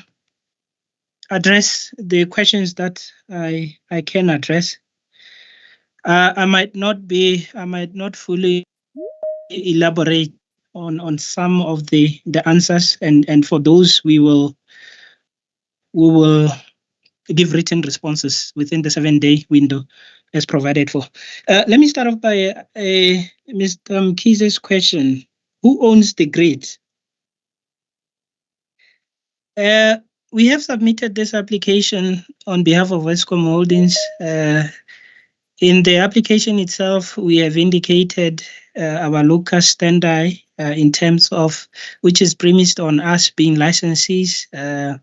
address the questions that I can address. I might not fully elaborate on some of the answers, and for those we will give written responses within the 7-day window as provided for. Let me start off by Mr. Mkhize's question: who owns the grid? We have submitted this application on behalf of Eskom Holdings. In the application itself, we have indicated our locus standi in terms of, which is premised on us being licensees, in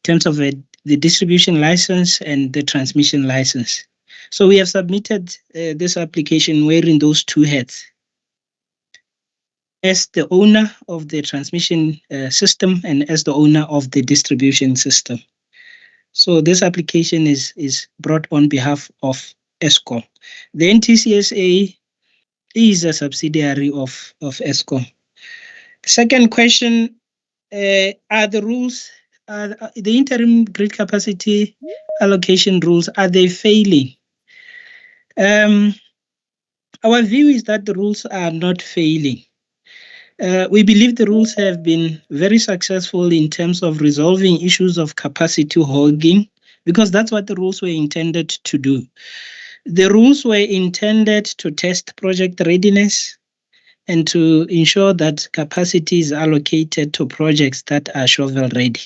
terms of the distribution license and the transmission license. So we have submitted this application wearing those two hats, as the owner of the transmission system and as the owner of the distribution system. So this application is brought on behalf of Eskom. The NTCSA is a subsidiary of Eskom. Second question, are the rules, the interim grid capacity allocation rules, are they failing? Our view is that the rules are not failing. We believe the rules have been very successful in terms of resolving issues of capacity hogging, because that's what the rules were intended to do. The rules were intended to test project readiness and to ensure that capacity is allocated to projects that are shovel ready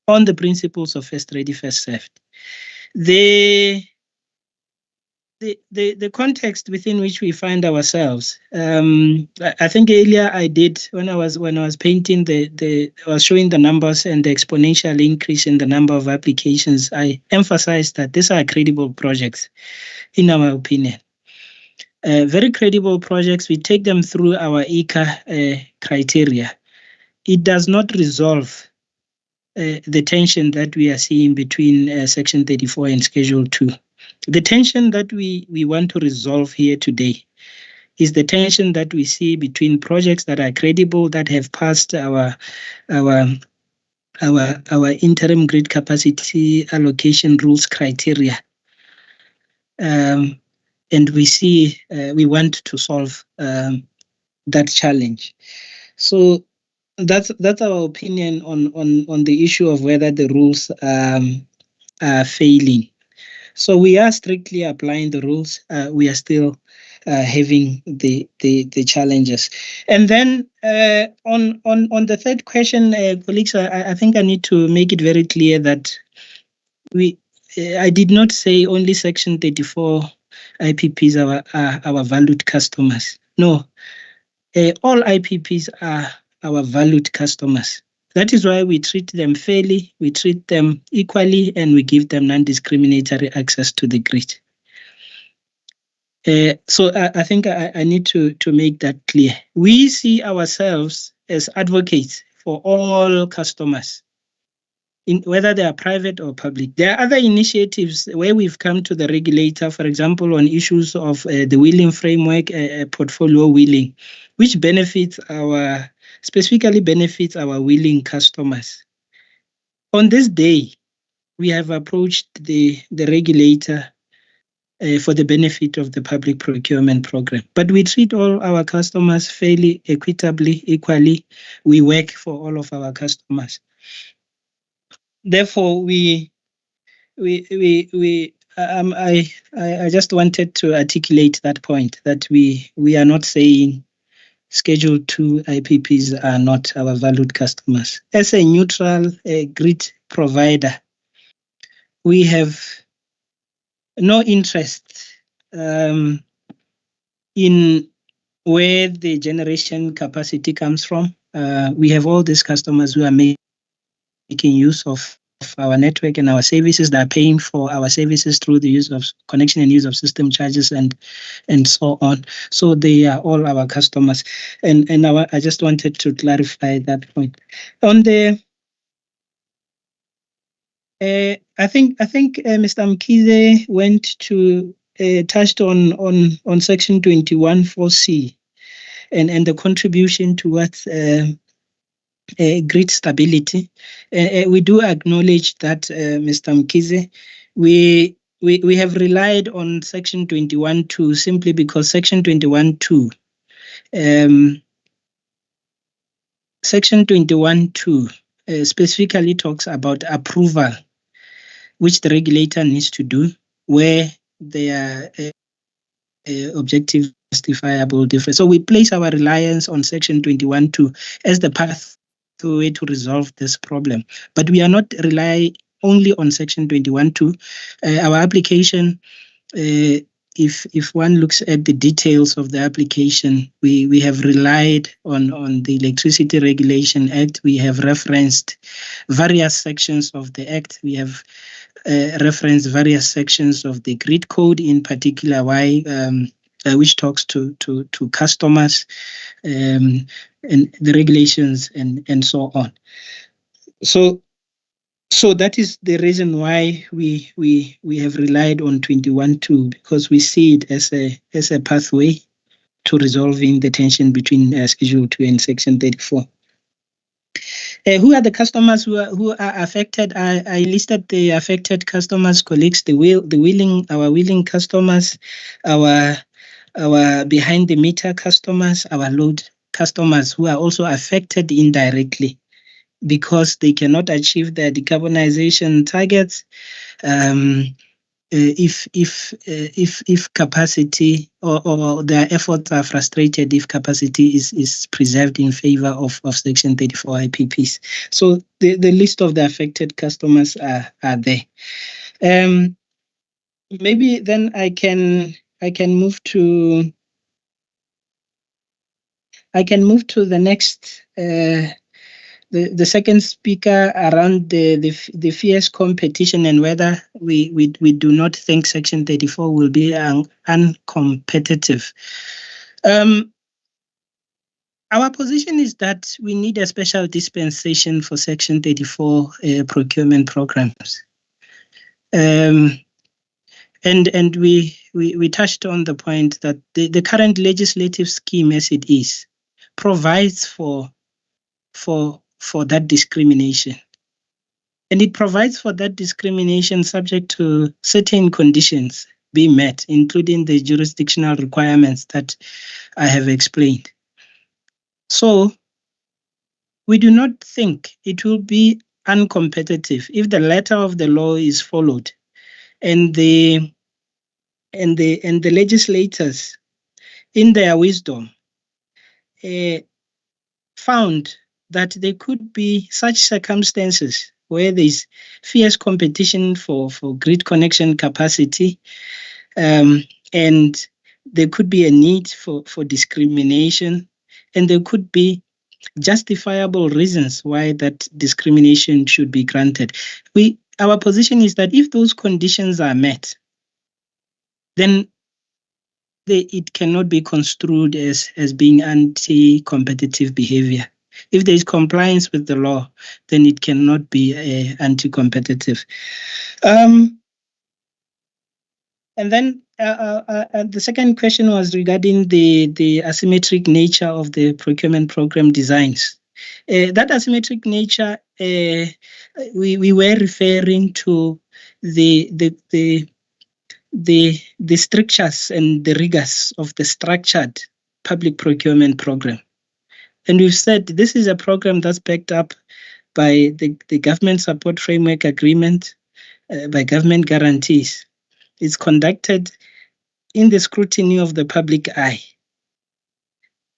on the principles of first ready, first served. The context within which we find ourselves, I think earlier I did when I was painting I was showing the numbers and the exponential increase in the number of applications. I emphasized that these are credible projects, in our opinion. Very credible projects. We take them through our ECA criteria. It does not resolve the tension that we are seeing between Section 34 and Schedule 2. The tension that we want to resolve here today is the tension that we see between projects that are credible, that have passed our interim grid capacity allocation rules criteria. And we want to solve that challenge. So that's our opinion on the issue of whether the rules are failing. So we are strictly applying the rules. We are still having the challenges. And then on the third question, colleagues, I think I need to make it very clear that I did not say only Section 34 IPPs are our valued customers. No, all IPPs are our valued customers. That is why we treat them fairly, we treat them equally, and we give them non-discriminatory access to the grid. So I think I need to make that clear. We see ourselves as advocates for all customers, whether they are private or public. There are other initiatives where we've come to the regulator, for example, on issues of the wheeling framework, portfolio wheeling, which specifically benefits our wheeling customers. On this day, we have approached the regulator for the benefit of the public procurement program. But we treat all our customers fairly, equitably, equally. We work for all of our customers. Therefore, I just wanted to articulate that point, that we are not saying Schedule 2 IPPs are not our valued customers. As a neutral grid provider, we have no interest in where the generation capacity comes from. We have all these customers who are making use of our network and our services, that are paying for our services through the use of connection and use of system charges and so on. So they are all our customers. And I just wanted to clarify that point. On the I think Mr. Mkhize went to touched on Section 21(4)(c) and the contribution towards grid stability. We do acknowledge that, Mr. Mkhize, we have relied on Section 21(2) simply because Section 21(2) specifically talks about approval, which the regulator needs to do where there are objective justifiable difference. So we place our reliance on Section 21(2) as the pathway to resolve this problem. But we are not relying only on Section 21(2). Our application, if one looks at the details of the application, we have relied on the Electricity Regulation Act. We have referenced various sections of the Act. We have referenced various sections of the Grid Code, in particular, which talks to customers and the regulations and so on. So that is the reason why we have relied on 21(2), because we see it as a pathway to resolving the tension between Schedule 2 and Section 34. Who are the customers who are affected? I listed the affected customers, colleagues, our wheeling customers, our behind the meter customers, our load customers who are also affected indirectly because they cannot achieve their decarbonization targets. If capacity or their efforts are frustrated if capacity is preserved in favor of Section 34 IPPs. So the list of the affected customers are there. Maybe then I can move to the next the second speaker around the fierce competition and whether we do not think Section 34 will be uncompetitive. Our position is that we need a special dispensation for Section 34 procurement programs. And we touched on the point that the current legislative scheme as it is provides for that discrimination. And it provides for that discrimination subject to certain conditions being met, including the jurisdictional requirements that I have explained. So we do not think it will be uncompetitive if the letter of the law is followed and the legislators in their wisdom found that there could be such circumstances where there's fierce competition for grid connection capacity, and there could be a need for discrimination, and there could be justifiable reasons why that discrimination should be granted. Our position is that if those conditions are met, then it cannot be construed as being anti-competitive behavior. If there is compliance with the law, then it cannot be anti-competitive. And then the second question was regarding the asymmetric nature of the procurement program designs. That asymmetric nature, we were referring to the strictures and the rigors of the structured public procurement program. And we've said this is a program that's backed up by the government support framework agreement, by government guarantees. It's conducted in the scrutiny of the public eye.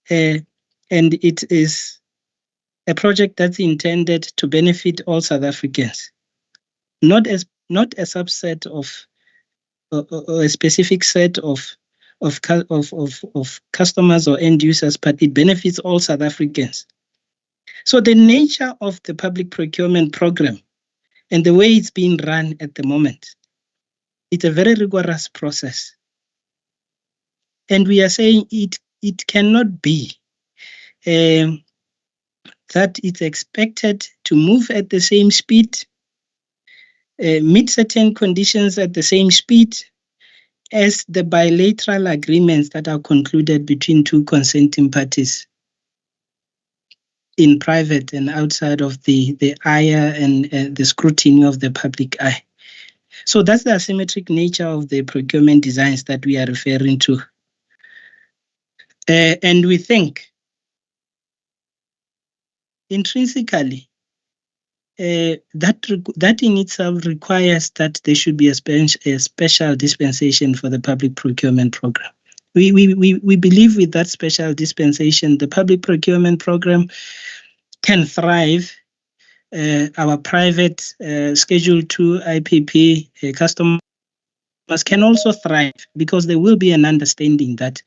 And it is a project that's intended to benefit all South Africans, not a subset of or a specific set of customers or end users, but it benefits all South Africans. So the nature of the public procurement program and the way it's being run at the moment, it's a very rigorous process. And we are saying it cannot be that it's expected to move at the same speed, meet certain conditions at the same speed as the bilateral agreements that are concluded between two consenting parties in private and outside of the ire and the scrutiny of the public eye. So that's the asymmetric nature of the procurement designs that we are referring to. And we think intrinsically that in itself requires that there should be a special dispensation for the public procurement program. We believe with that special dispensation, the public procurement program can thrive. Our private Schedule 2 IPP customers can also thrive because there will be an understanding that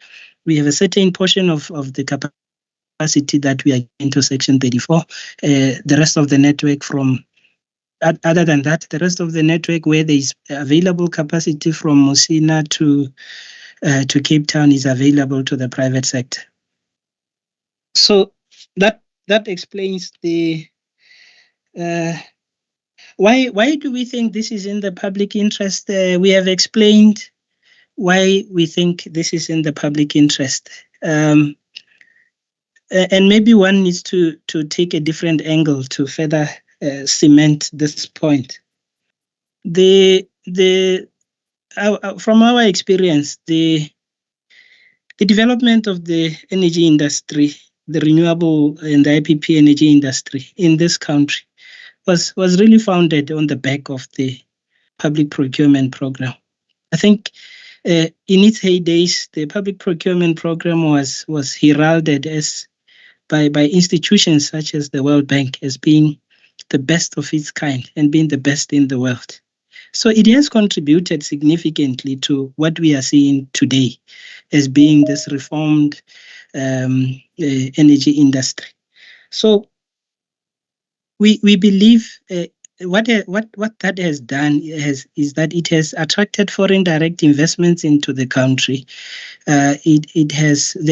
we have a certain portion of the capacity that we are into Section 34. The rest of the network other than that, the rest of the network where there is available capacity from Musina to Cape Town is available to the private sector. So that explains the why do we think this is in the public interest? We have explained why we think this is in the public interest. And maybe one needs to take a different angle to further cement this point. From our experience, the development of the energy industry the renewable and the IPP energy industry in this country was really founded on the back of the public procurement program. I think in its heydays, the public procurement program was heralded as by institutions such as the World Bank as being the best of its kind and being the best in the world. So it has contributed significantly to what we are seeing today as being this reformed energy industry. So we believe what that has done is that it has attracted foreign direct investments into the country. There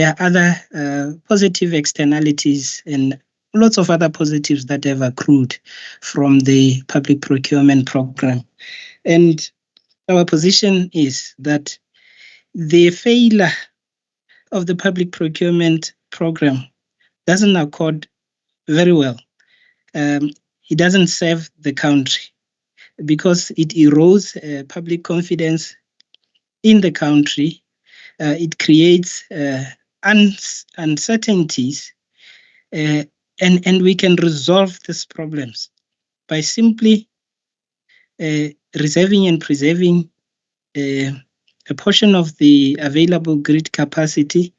are other positive externalities and lots of other positives that have accrued from the public procurement program. And our position is that the failure of the public procurement program doesn't accord very well. It doesn't serve the country because it erodes public confidence in the country. It creates uncertainties, and we can resolve these problems by simply reserving and preserving a portion of the available grid capacity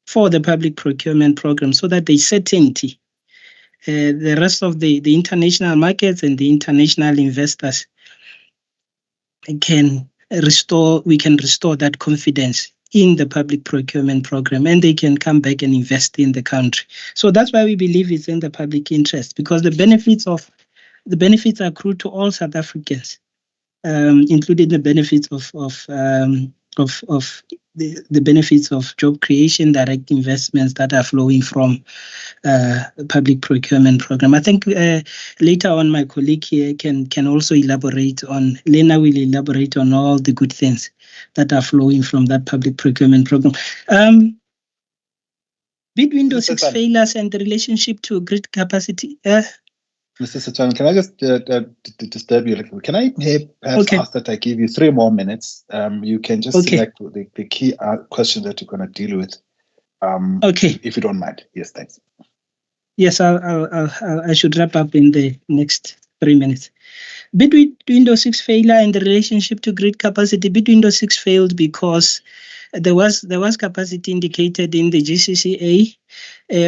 for the public procurement program so that there's certainty. The rest of the international markets and the international investors we can restore that confidence in the public procurement program, and they can come back and invest in the country. So that's why we believe it's in the public interest, because the benefits accrue to all South Africans, including the benefits of the benefits of job creation, direct investments that are flowing from public procurement program. I think later on my colleague here can also elaborate on, Lena will elaborate on all the good things that are flowing from that public procurement program. Between those 6 failures and the relationship to grid capacity. Mr. Sachana, can I just disturb you a little? Can I perhaps ask that I give you 3 more minutes? You can just select the key questions that you're going to deal with. If you don't mind. Yes, thanks. Yes, I should wrap up in the next 3 minutes. Between those 6 failure and the relationship to grid capacity, between those 6 failed because there was capacity indicated in the GCCA.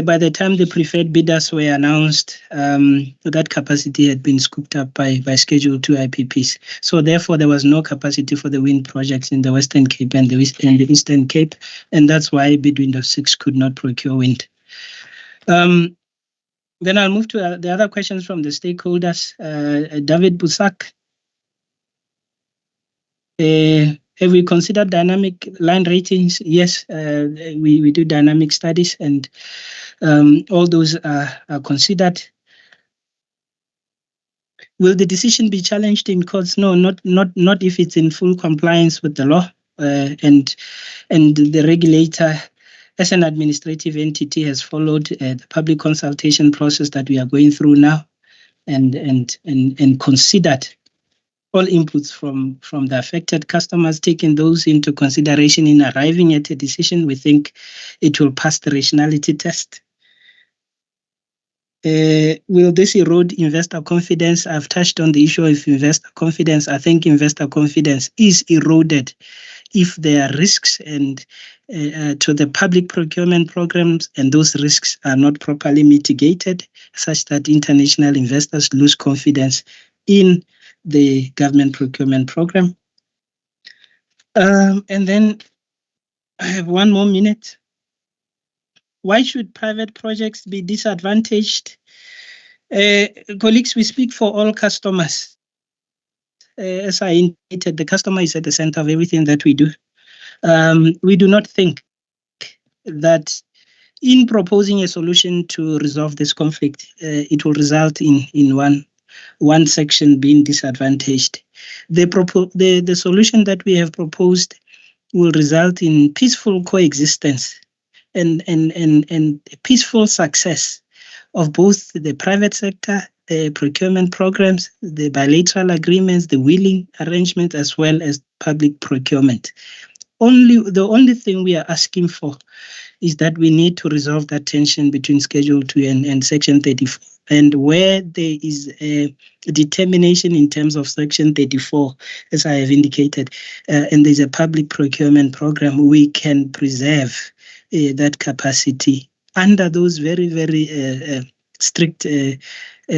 By the time the preferred bidders were announced, that capacity had been scooped up by Schedule 2 IPPs. So therefore, there was no capacity for the wind projects in the Western Cape and the Eastern Cape, and that's why bid window 6 could not procure wind. Then I'll move to the other questions from the stakeholders. David Busak. Have we considered dynamic line ratings? Yes, we do dynamic studies, and all those are considered. Will the decision be challenged in courts? No, not if it's in full compliance with the law, and the regulator, as an administrative entity, has followed the public consultation process that we are going through now, and considered all inputs from the affected customers, taking those into consideration in arriving at a decision. We think it will pass the rationality test. Will this erode investor confidence? I've touched on the issue of investor confidence. I think investor confidence is eroded if there are risks and to the public procurement programs, and those risks are not properly mitigated, such that international investors lose confidence in the government procurement program. And then I have 1 more minute. Why should private projects be disadvantaged? Colleagues, we speak for all customers. As I indicated, the customer is at the center of everything that we do. We do not think that in proposing a solution to resolve this conflict, it will result in one section being disadvantaged. The solution that we have proposed will result in peaceful coexistence and peaceful success of both the private sector, procurement programs, the bilateral agreements, the wheeling arrangement, as well as public procurement. The only thing we are asking for is that we need to resolve that tension between Schedule 2 and Section 34. And where there is a determination in terms of Section 34, as I have indicated, and there's a public procurement program, we can preserve that capacity under those very, very strict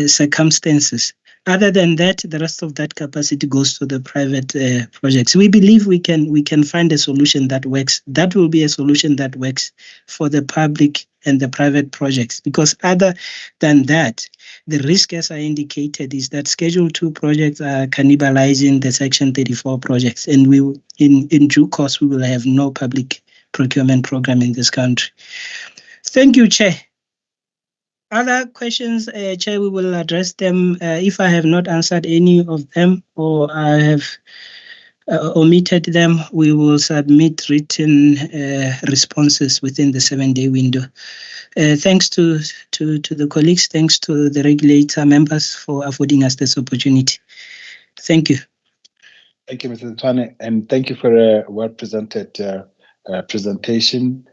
circumstances. Other than that, the rest of that capacity goes to the private projects. We believe we can find a solution that works. That will be a solution that works for the public and the private projects. Because other than that, the risk, as I indicated, is that Schedule 2 projects are cannibalizing the Section 34 projects, and we, in due course, we will have no public procurement program in this country. Thank you, Chair. Other questions, Chair, we will address them. If I have not answered any of them or I have omitted them, we will submit written responses within the 7-day window. Thanks to the colleagues, thanks to the regulator members for affording us this opportunity. Thank you. Thank you, Mr. Twane, and thank you for a well-presented presentation.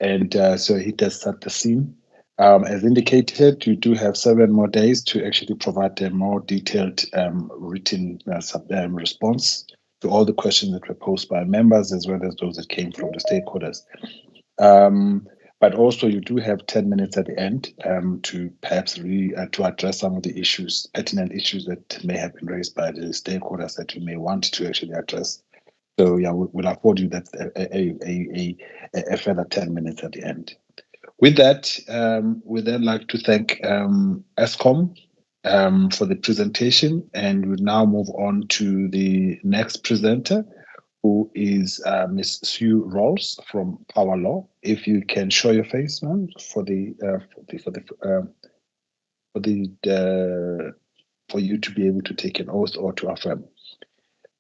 And so he does set the scene. As indicated, you do have 7 more days to actually provide a more detailed written response to all the questions that were posed by members, as well as those that came from the stakeholders. But also, you do have 10 minutes at the end to perhaps to address some of the issues, pertinent issues that may have been raised by the stakeholders that you may want to actually address. So, yeah, we'll afford you that a further 10 minutes at the end. With that, we'd then like to thank Eskom for the presentation, and we'll now move on to the next presenter, who is Ms. Sue Rawls from Power Law. If you can show your face, ma'am, for you to be able to take an oath or to affirm.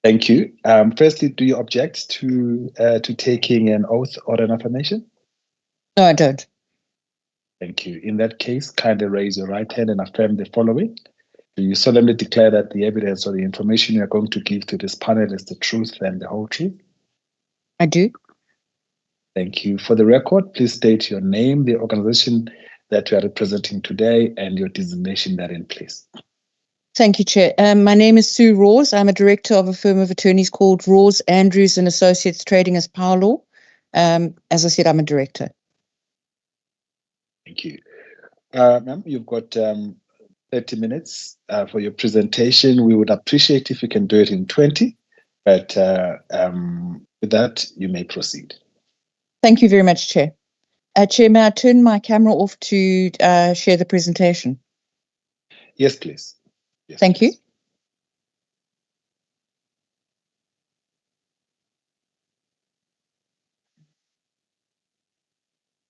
Thank you. Firstly, do you object to taking an oath or an affirmation? No, I don't. Thank you. In that case, kindly raise your right hand and affirm the following. Do you solemnly declare that the evidence or the information you are going to give to this panel is the truth and the whole truth? I do. Thank you. For the record, please state your name, the organization that you are representing today, and your designation therein, please. Thank you, Chair. My name is Sue Rawls. I'm a director of a firm of attorneys called Rawls, Andrews and Associates, trading as Power Law. As I said, I'm a director. Thank you. Ma'am, you've got 30 minutes for your presentation. We would appreciate if you can do it in 20, but with that, you may proceed. Thank you very much, Chair. Chair, may I turn my camera off to share the presentation? Yes, please. Yes, Thank please. you.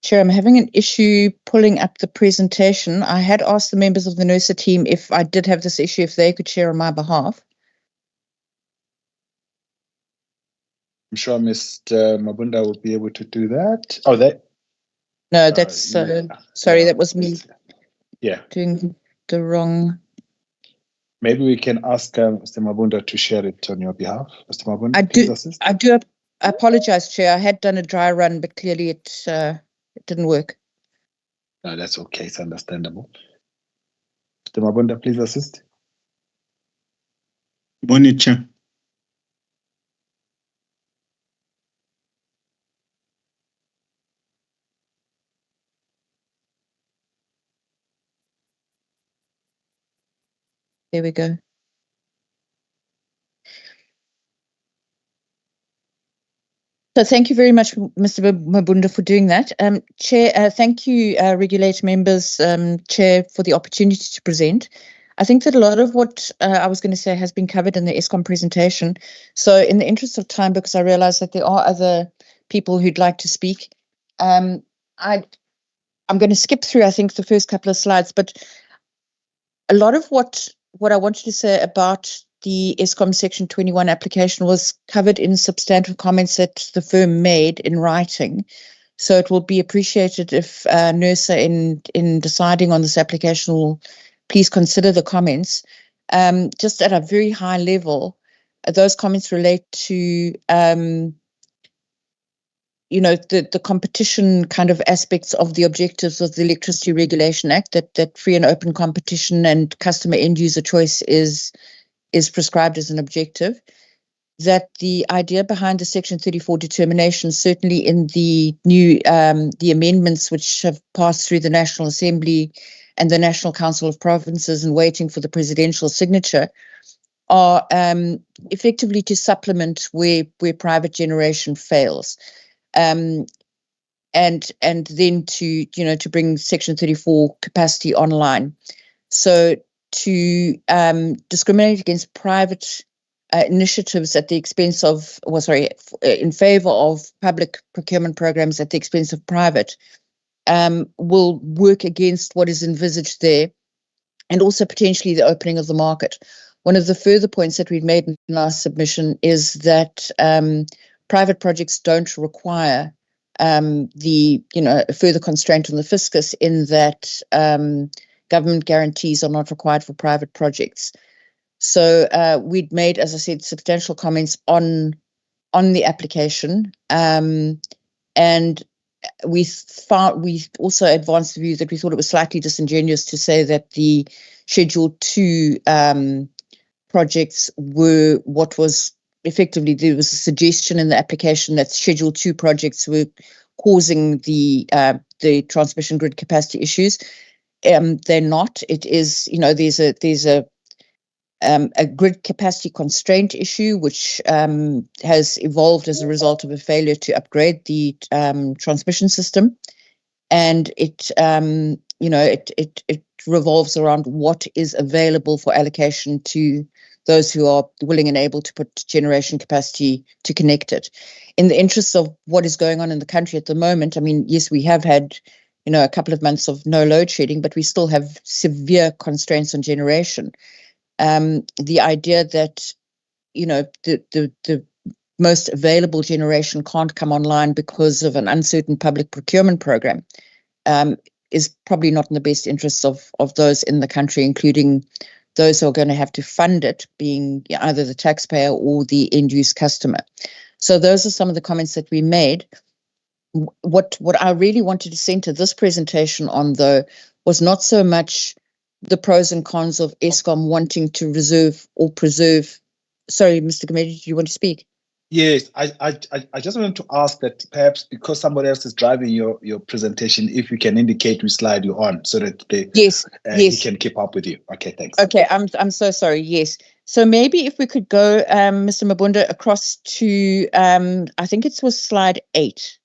Chair, I'm having an issue pulling up the presentation. I had asked the members of the NERSA team if I did have this issue, if they could share on my behalf. I'm sure Mr. Mabunda will be able to do that. Oh, that? No, that's, sorry, that was me Yeah. doing the wrong. Maybe we can ask Mr. Mabunda to share it on your behalf. Mr. Mabunda, I apologize, Chair. I had done a dry run, but clearly it didn't work. No, that's okay. It's understandable. Mr. Mabunda, please assist. Good morning, Chair. There we go. So thank you very much, Mr. Mabunda, for doing that. Chair, thank you, regulator members, Chair, for the opportunity to present. I think that a lot of what I was going to say has been covered in the Eskom presentation. So in the interest of time, because I realize that there are other people who'd like to speak, I'm going to skip through, I think, the first couple of slides, but a lot of what I wanted to say about the Eskom Section 21 application was covered in substantive comments that the firm made in writing. So it will be appreciated if NERSA in deciding on this application will please consider the comments. Just at a very high level, those comments relate to the competition kind of aspects of the objectives of the Electricity Regulation Act, that free and open competition and customer end user choice is prescribed as an objective, that the idea behind the Section 34 determination, certainly in the new the amendments which have passed through the National Assembly and the National Council of Provinces and waiting for the presidential signature, are effectively to supplement where private generation fails. And then to bring Section 34 capacity online. So to discriminate against private initiatives at the expense of, in favor of public procurement programs at the expense of private, will work against what is envisaged there, and also potentially the opening of the market. One of the further points that we've made in our submission is that private projects don't require a further constraint on the fiscus, in that government guarantees are not required for private projects. So we'd made, as I said, substantial comments on the application, and we also advanced the view that we thought it was slightly disingenuous to say that the Schedule 2 projects were what was effectively, there was a suggestion in the application that Schedule 2 projects were causing the transmission grid capacity issues. They're not. It is, there's a grid capacity constraint issue which has evolved as a result of a failure to upgrade the transmission system, and it revolves around what is available for allocation to those who are willing and able to put generation capacity to connect it. In the interests of what is going on in the country at the moment, I mean, yes, we have had, a couple of months of no load shedding, but we still have severe constraints on generation. The idea that, the most available generation can't come online because of an uncertain public procurement program is probably not in the best interests of those in the country, including those who are going to have to fund it, being either the taxpayer or the end-use customer. So those are some of the comments that we made. What I really wanted to center this presentation on, though, was not so much the pros and cons of Eskom wanting to reserve or preserve. Sorry, Mr. Gumede, do you want to speak? Yes, I just wanted to ask that perhaps because somebody else is driving your presentation, if you can indicate which slide you're on so that he can keep up with you. Okay, thanks. Okay, I'm so sorry. Yes. So maybe if we could go, Mr. Mabunda, across to, I think it was slide 8.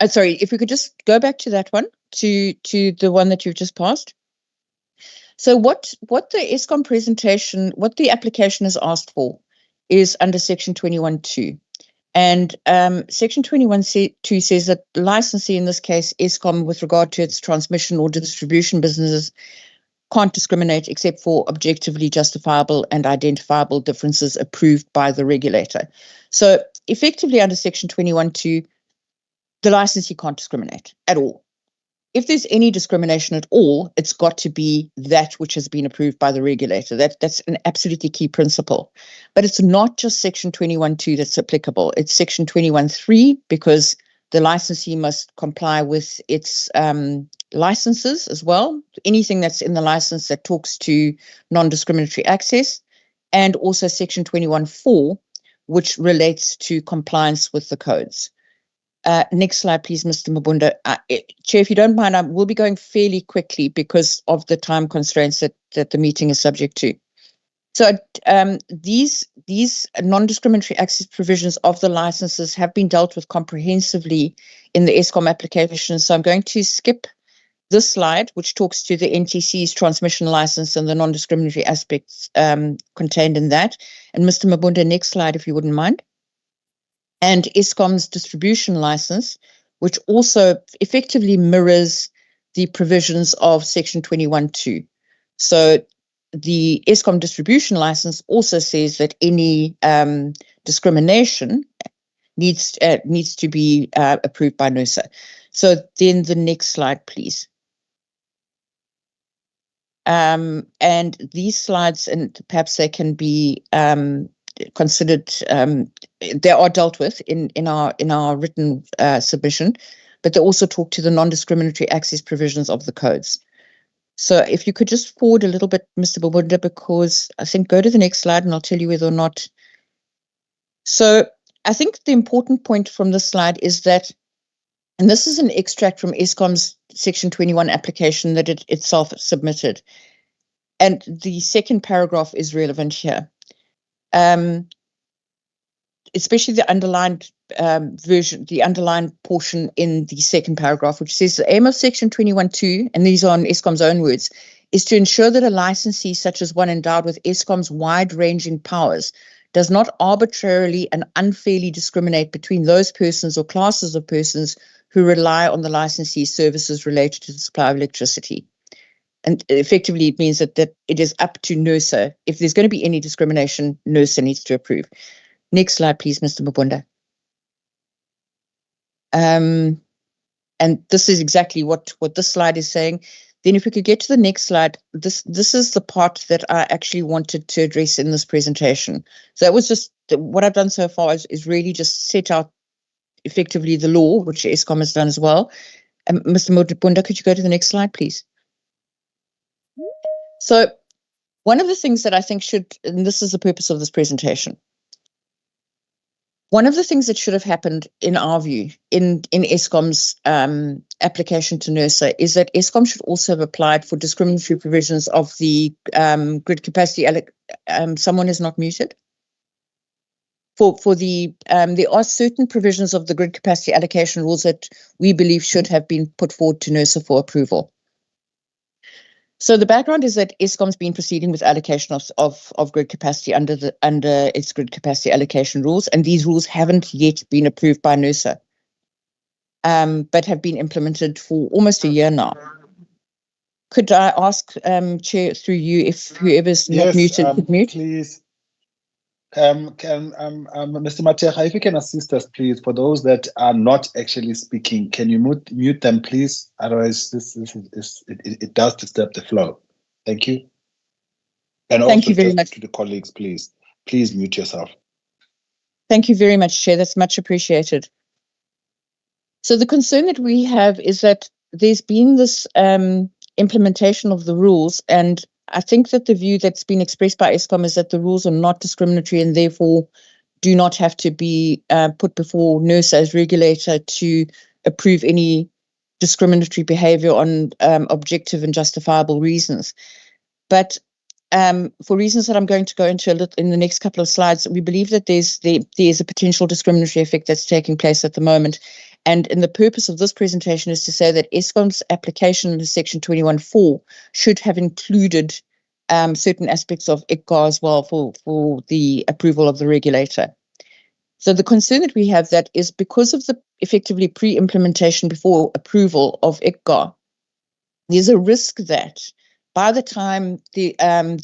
Sorry, if we could just go back to that one, to the one that you've just passed. So what the Eskom presentation, what the application has asked for is under Section 21.2. And Section 21.2 says that licensee, in this case Eskom, with regard to its transmission or distribution businesses, can't discriminate except for objectively justifiable and identifiable differences approved by the regulator. So effectively under Section 21.2, the licensee can't discriminate at all. If there's any discrimination at all, it's got to be that which has been approved by the regulator. That's an absolutely key principle. But it's not just Section 21.2 that's applicable. It's Section 21.3, because the licensee must comply with its licenses as well, anything that's in the license that talks to non-discriminatory access, and also Section 21.4, which relates to compliance with the codes. Next slide, please, Mr. Mabunda. Chair, if you don't mind, I will be going fairly quickly because of the time constraints that the meeting is subject to. So these non-discriminatory access provisions of the licenses have been dealt with comprehensively in the Eskom application. So I'm going to skip this slide, which talks to the NTC's transmission license and the non-discriminatory aspects contained in that. And Mr. Mabunda, next slide, if you wouldn't mind. And Eskom's distribution license, which also effectively mirrors the provisions of Section 21.2. So the Eskom distribution license also says that any discrimination needs to be approved by NERSA. So then the next slide, please. And these slides, and perhaps they can be considered, they are dealt with in our written submission, but they also talk to the non-discriminatory access provisions of the codes. So if you could just forward a little bit, Mr. Babunda, because I think go to the next slide and I'll tell you whether or not. So I think the important point from this slide is that, and this is an extract from Eskom's Section 21 application that it itself submitted, and the second paragraph is relevant here. Especially the underlined version, the underlined portion in the second paragraph, which says the aim of Section 21.2, and these are in Eskom's own words, is to ensure that a licensee such as one endowed with Eskom's wide-ranging powers does not arbitrarily and unfairly discriminate between those persons or classes of persons who rely on the licensee's services related to the supply of electricity. And effectively, it means that it is up to NERSA. If there's going to be any discrimination, NERSA needs to approve. Next slide, please, Mr. Mabunda. And this is exactly what this slide is saying. Then if we could get to the next slide, this is the part that I actually wanted to address in this presentation. So that was just what I've done so far is really just set out effectively the law, which Eskom has done as well. Mr. Mabunda, could you go to the next slide, please? So one of the things that I think should, and this is the purpose of this presentation, one of the things that should have happened, in our view, in Eskom's application to NERSA is that Eskom should also have applied for discriminatory provisions of the grid capacity. Someone is not muted. For the there are certain provisions of the grid capacity allocation rules that we believe should have been put forward to NERSA for approval. So the background is that Eskom's been proceeding with allocation of grid capacity under its grid capacity allocation rules, and these rules haven't yet been approved by NERSA, but have been implemented for almost a year now. Could I ask, Chair, through you, if whoever's not muted could mute? Please. Mr. Mateja, if you can assist us, please, for those that are not actually speaking, can you mute them, please? Otherwise, it does disturb the flow. Thank you. And also, thank you very much to the colleagues, please mute yourself. Thank you very much, Chair. That's much appreciated. So the concern that we have is that there's been this implementation of the rules, and I think that the view that's been expressed by Eskom is that the rules are not discriminatory and therefore do not have to be put before NERSA as regulator to approve any discriminatory behavior on objective and justifiable reasons. But for reasons that I'm going to go into in the next couple of slides, we believe that there's a potential discriminatory effect that's taking place at the moment. And the purpose of this presentation is to say that Eskom's application under Section 21.4 should have included certain aspects of ICGAR as well for the approval of the regulator. So the concern that we have that is because of the effectively pre-implementation before approval of ICGAR, there's a risk that by the time the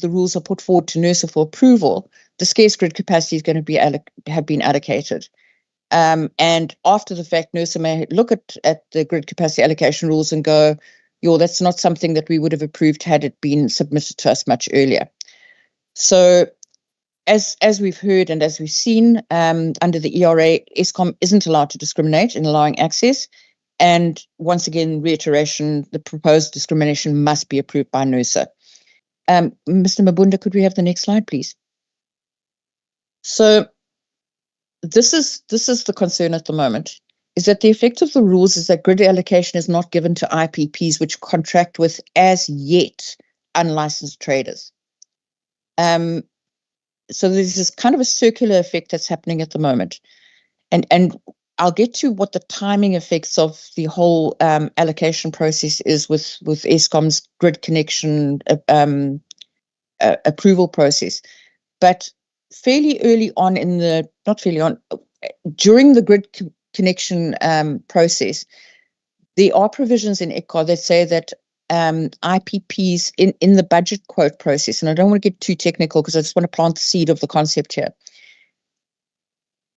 rules are put forward to NERSA for approval, the scarce grid capacity is going to have been allocated. And after the fact, NERSA may look at the grid capacity allocation rules and go, that's not something that we would have approved had it been submitted to us much earlier. So as we've heard and as we've seen, under the ERA, Eskom isn't allowed to discriminate in allowing access. And once again, reiteration, the proposed discrimination must be approved by NERSA. Mr. Mabunda, could we have the next slide, please? So this is the concern at the moment, is that the effect of the rules is that grid allocation is not given to IPPs which contract with as yet unlicensed traders. So there's this kind of a circular effect that's happening at the moment. And I'll get to what the timing effects of the whole allocation process is with Eskom's grid connection approval process. But fairly early on during the grid connection process, there are provisions in ICGAR that say that IPPs in the budget quote process, and I don't want to get too technical because I just want to plant the seed of the concept here.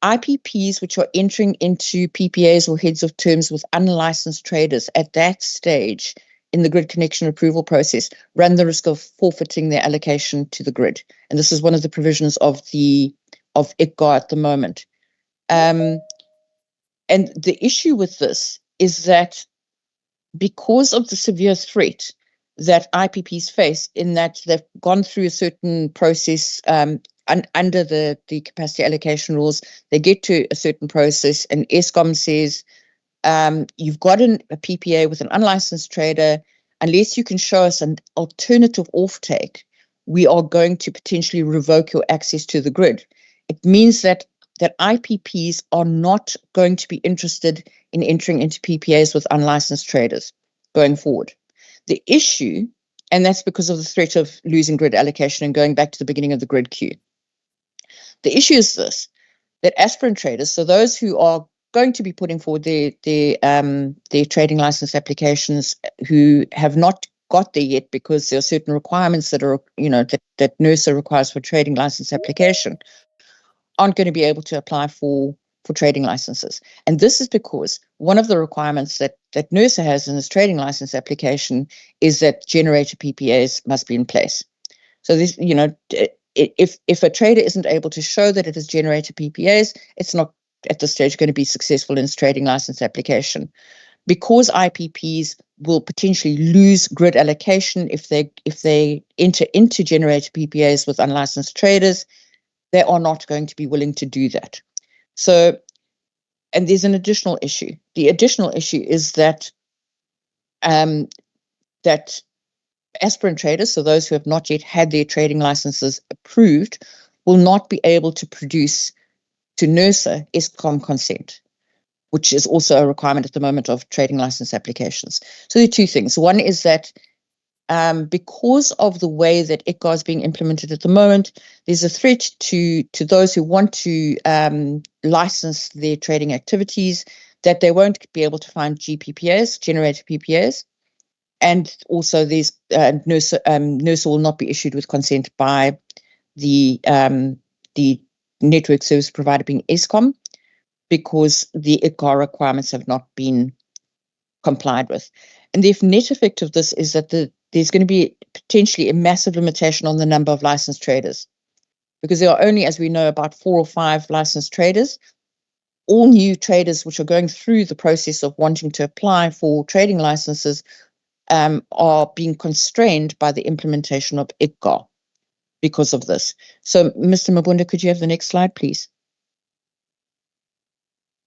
IPPs which are entering into PPAs or heads of terms with unlicensed traders at that stage in the grid connection approval process run the risk of forfeiting their allocation to the grid. And this is one of the provisions of the ICGAR at the moment. And the issue with this is that because of the severe threat that IPPs face, in that they've gone through a certain process under the capacity allocation rules, they get to a certain process, and Eskom says, you've got a PPA with an unlicensed trader, unless you can show us an alternative offtake, we are going to potentially revoke your access to the grid. It means that IPPs are not going to be interested in entering into PPAs with unlicensed traders going forward. The issue, and that's because of the threat of losing grid allocation and going back to the beginning of the grid queue. The issue is this, that aspirant traders, so those who are going to be putting forward their trading license applications, who have not got there yet because there are certain requirements that are, that NERSA requires for trading license application, aren't going to be able to apply for trading licenses. And this is because one of the requirements that NERSA has in its trading license application is that generator PPAs must be in place. So this, if a trader isn't able to show that it has generated PPAs, it's not at this stage going to be successful in its trading license application. Because IPPs will potentially lose grid allocation if they enter into generator PPAs with unlicensed traders, they are not going to be willing to do that. So, and there's an additional issue. The additional issue is that that aspirant traders, so those who have not yet had their trading licenses approved, will not be able to produce to NERSA Eskom consent, which is also a requirement at the moment of trading license applications. So there are two things. One is that because of the way that ICGAR is being implemented at the moment, there's a threat to those who want to license their trading activities that they won't be able to find GPPAs, generator PPAs, and also there's NERSA will not be issued with consent by the network service provider being Eskom, because the ICGAR requirements have not been complied with. And the net effect of this is that there's going to be potentially a massive limitation on the number of licensed traders, because there are only, as we know, about 4 or 5 licensed traders. All new traders which are going through the process of wanting to apply for trading licenses are being constrained by the implementation of ICGAR because of this. So, Mr. Mabunda, could you have the next slide, please?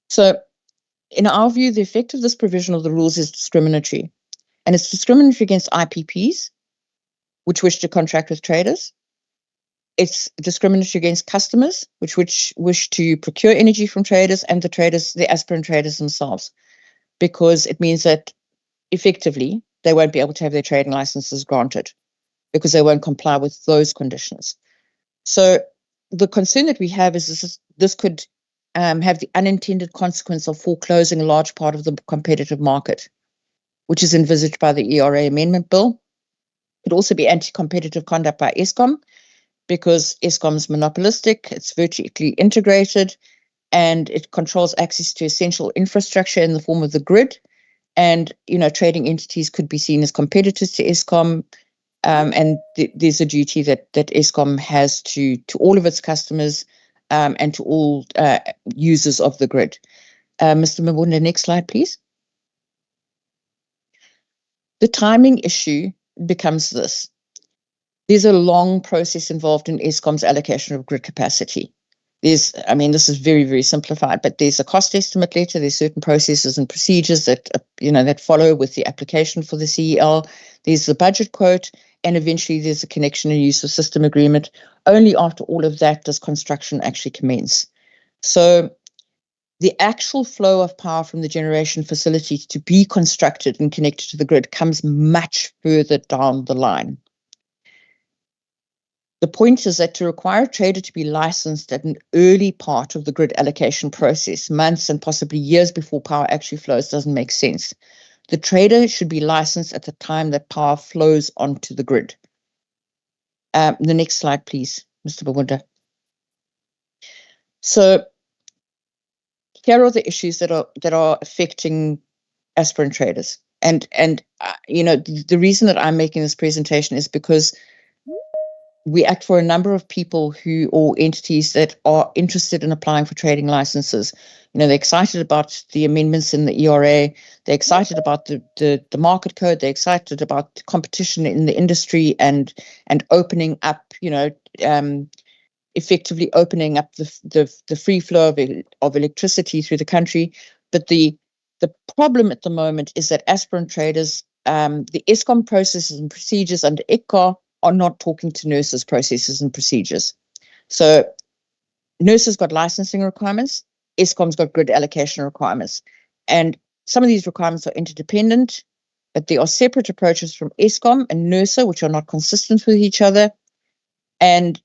So, in our view, the effect of this provision of the rules is discriminatory. And it's discriminatory against IPPs, which wish to contract with traders. It's discriminatory against customers, which wish to procure energy from traders, and the traders, the aspirant traders themselves, because it means that effectively they won't be able to have their trading licenses granted because they won't comply with those conditions. So the concern that we have is this could have the unintended consequence of foreclosing a large part of the competitive market, which is envisaged by the ERA Amendment Bill. It could also be anti-competitive conduct by Eskom, because Eskom is monopolistic, it's vertically integrated, and it controls access to essential infrastructure in the form of the grid. And, trading entities could be seen as competitors to Eskom, and there's a duty that Eskom has to all of its customers and to all users of the grid. Mr. Mabunda, next slide, please. The timing issue becomes this. There's a long process involved in Eskom's allocation of grid capacity. This is very, very simplified, but there's a cost estimate letter, there's certain processes and procedures that, that follow with the application for the CEL. There's the budget quote, and eventually there's a connection and use of system agreement. Only after all of that does construction actually commence. So the actual flow of power from the generation facility to be constructed and connected to the grid comes much further down the line. The point is that to require a trader to be licensed at an early part of the grid allocation process, months and possibly years before power actually flows, doesn't make sense. The trader should be licensed at the time that power flows onto the grid. The next slide, please, Mr. Mabunda. So here are the issues that are affecting aspirant traders. And the reason that I'm making this presentation is because we act for a number of people or entities that are interested in applying for trading licenses. They're excited about the amendments in the ERA. They're excited about the market code. They're excited about competition in the industry and opening up, effectively opening up the free flow of electricity through the country. But the problem at the moment is that aspirant traders, the Eskom processes and procedures under ICCAR are not talking to NERSA's processes and procedures. So NERSA's got licensing requirements, Eskom's got grid allocation requirements. And some of these requirements are interdependent, but there are separate approaches from Eskom and NERSA, which are not consistent with each other. And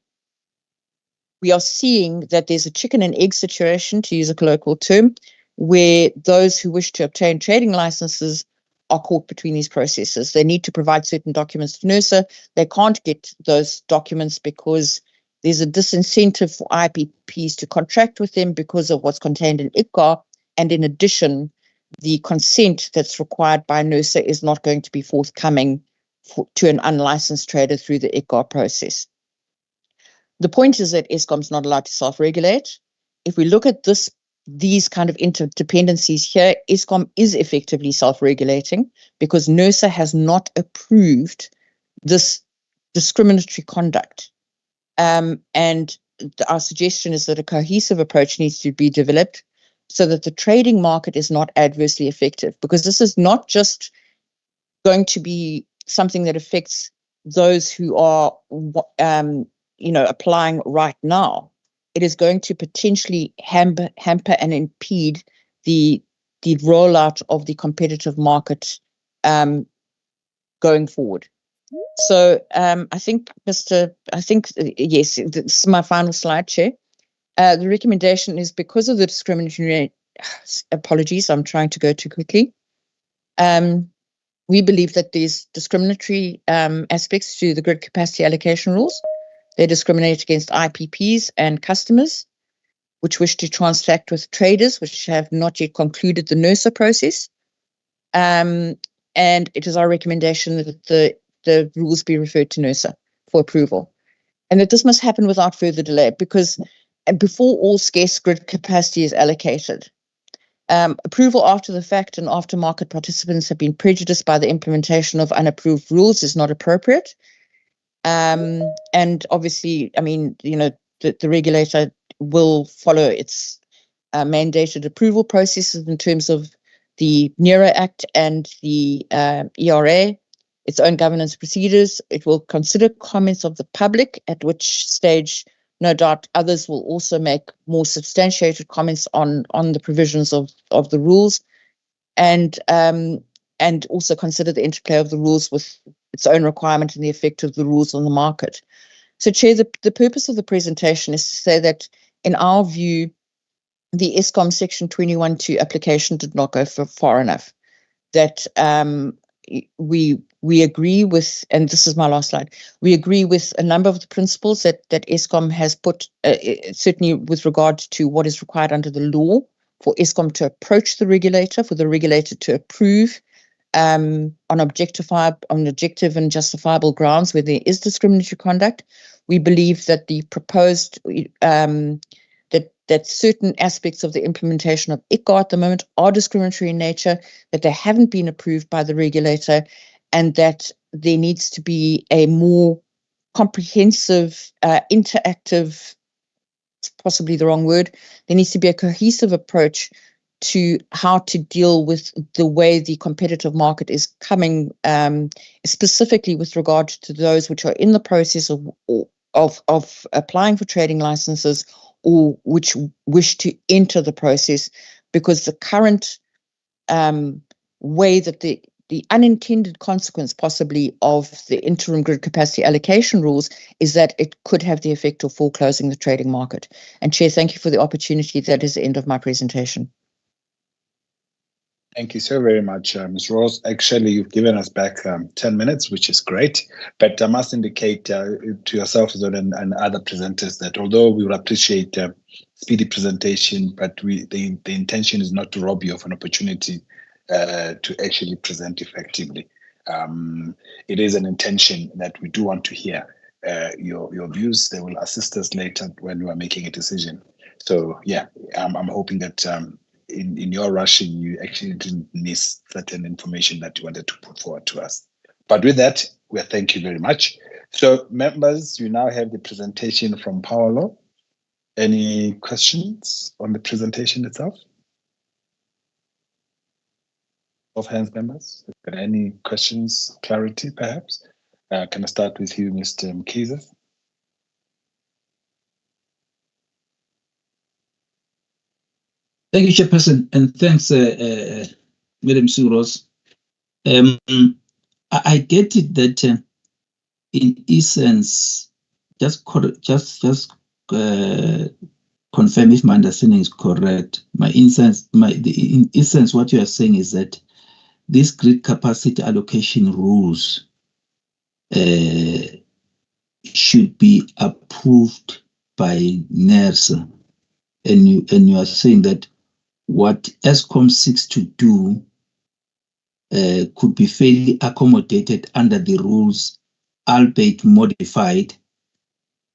we are seeing that there's a chicken and egg situation, to use a colloquial term, where those who wish to obtain trading licenses are caught between these processes. They need to provide certain documents to NERSA. They can't get those documents because there's a disincentive for IPPs to contract with them because of what's contained in ICCAR. And in addition, the consent that's required by NERSA is not going to be forthcoming to an unlicensed trader through the ICCAR process. The point is that Eskom's not allowed to self-regulate. If we look at these kind of interdependencies here, Eskom is effectively self-regulating because NERSA has not approved this discriminatory conduct. And our suggestion is that a cohesive approach needs to be developed so that the trading market is not adversely affected, because this is not just going to be something that affects those who are applying right now. It is going to potentially hamper and impede the rollout of the competitive market going forward. So I think, yes, this is my final slide, Chair. The recommendation is because of the discriminatory, apologies, I'm trying to go too quickly. We believe that there's discriminatory aspects to the grid capacity allocation rules. They discriminate against IPPs and customers which wish to transact with traders which have not yet concluded the NERSA process. And it is our recommendation that the rules be referred to NERSA for approval. And that this must happen without further delay, because before all scarce grid capacity is allocated, approval after the fact and after market participants have been prejudiced by the implementation of unapproved rules is not appropriate. And obviously, the regulator will follow its mandated approval processes in terms of the NERA Act and the ERA, its own governance procedures. It will consider comments of the public, at which stage, no doubt, others will also make more substantiated comments on the provisions of the rules, and also consider the interplay of the rules with its own requirement and the effect of the rules on the market. So, Chair, the purpose of the presentation is to say that, in our view, the Eskom Section 21.2 application did not go far enough. That we agree with, and this is my last slide, we agree with a number of the principles that Eskom has put, certainly with regard to what is required under the law for Eskom to approach the regulator, for the regulator to approve on objective and justifiable grounds where there is discriminatory conduct. We believe that the proposed that certain aspects of the implementation of ICCAR at the moment are discriminatory in nature, that they haven't been approved by the regulator, and that there needs to be a more comprehensive, interactive, it's possibly the wrong word, there needs to be a cohesive approach to how to deal with the way the competitive market is coming, specifically with regard to those which are in the process of applying for trading licenses or which wish to enter the process, because the current way that the unintended consequence possibly of the interim grid capacity allocation rules is that it could have the effect of foreclosing the trading market. And Chair, thank you for the opportunity. That is the end of my presentation. Thank you so very much, Ms. Rose. Actually, you've given us back 10 minutes, which is great. But I must indicate to yourself and other presenters that although we would appreciate speedy presentation, but the intention is not to rob you of an opportunity to actually present effectively. It is an intention that we do want to hear your views. They will assist us later when we are making a decision. So yeah, I'm hoping that in your rushing, you actually didn't miss certain information that you wanted to put forward to us. But with that, we thank you very much. So members, you now have the presentation from Paolo. Any questions on the presentation itself? Of hands, members. Are there any questions, clarity, perhaps? Can I start with you, Mr. Mkhize? Thank you, Chairperson, and thanks, Madam Suros. I get it that, in essence, just confirm if my understanding is correct. In essence, what you are saying is that these grid capacity allocation rules should be approved by NERSA, and you are saying that what Eskom seeks to do could be fairly accommodated under the rules, albeit modified,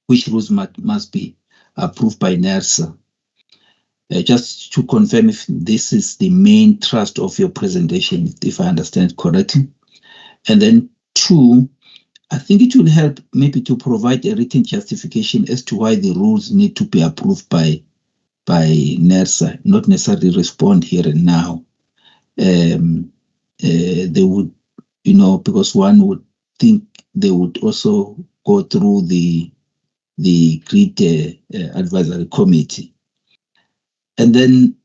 which rules must be approved by NERSA. Just to confirm if this is the main thrust of your presentation, if I understand correctly. And then two, I think it will help maybe to provide a written justification as to why the rules need to be approved by NERSA, not necessarily respond here and now. They would, because one would think they would also go through the grid advisory committee. And then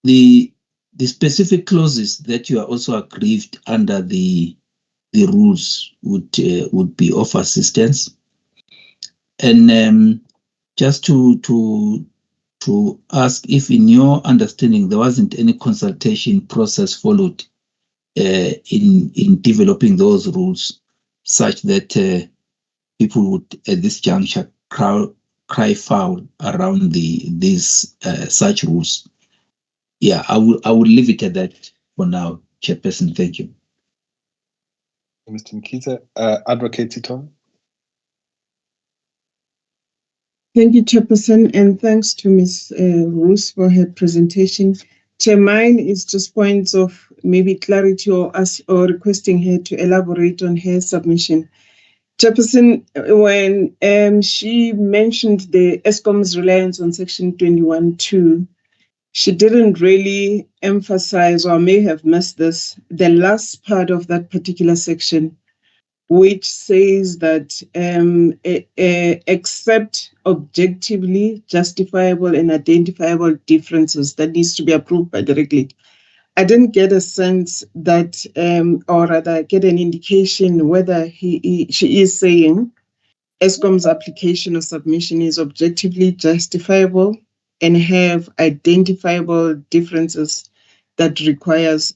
the specific clauses that you are also aggrieved under the rules would be of assistance. And just to ask if, in your understanding, there wasn't any consultation process followed in developing those rules, such that people would, at this juncture, cry foul around these such rules. Yeah, I will leave it at that for now, Chairperson. Thank you. Mr. Mkhize, Advocate Sithole. Thank you, Chairperson, and thanks to Ms. Roos for her presentation. Chair, mine is just points of maybe clarity or requesting her to elaborate on her submission. Chairperson, when she mentioned the Eskom's reliance on Section 21.2, she didn't really emphasize, or may have missed this, the last part of that particular section, which says that except objectively justifiable and identifiable differences that needs to be approved by the regulator. I didn't get a sense that, or rather get an indication whether she is saying Eskom's application or submission is objectively justifiable and have identifiable differences that requires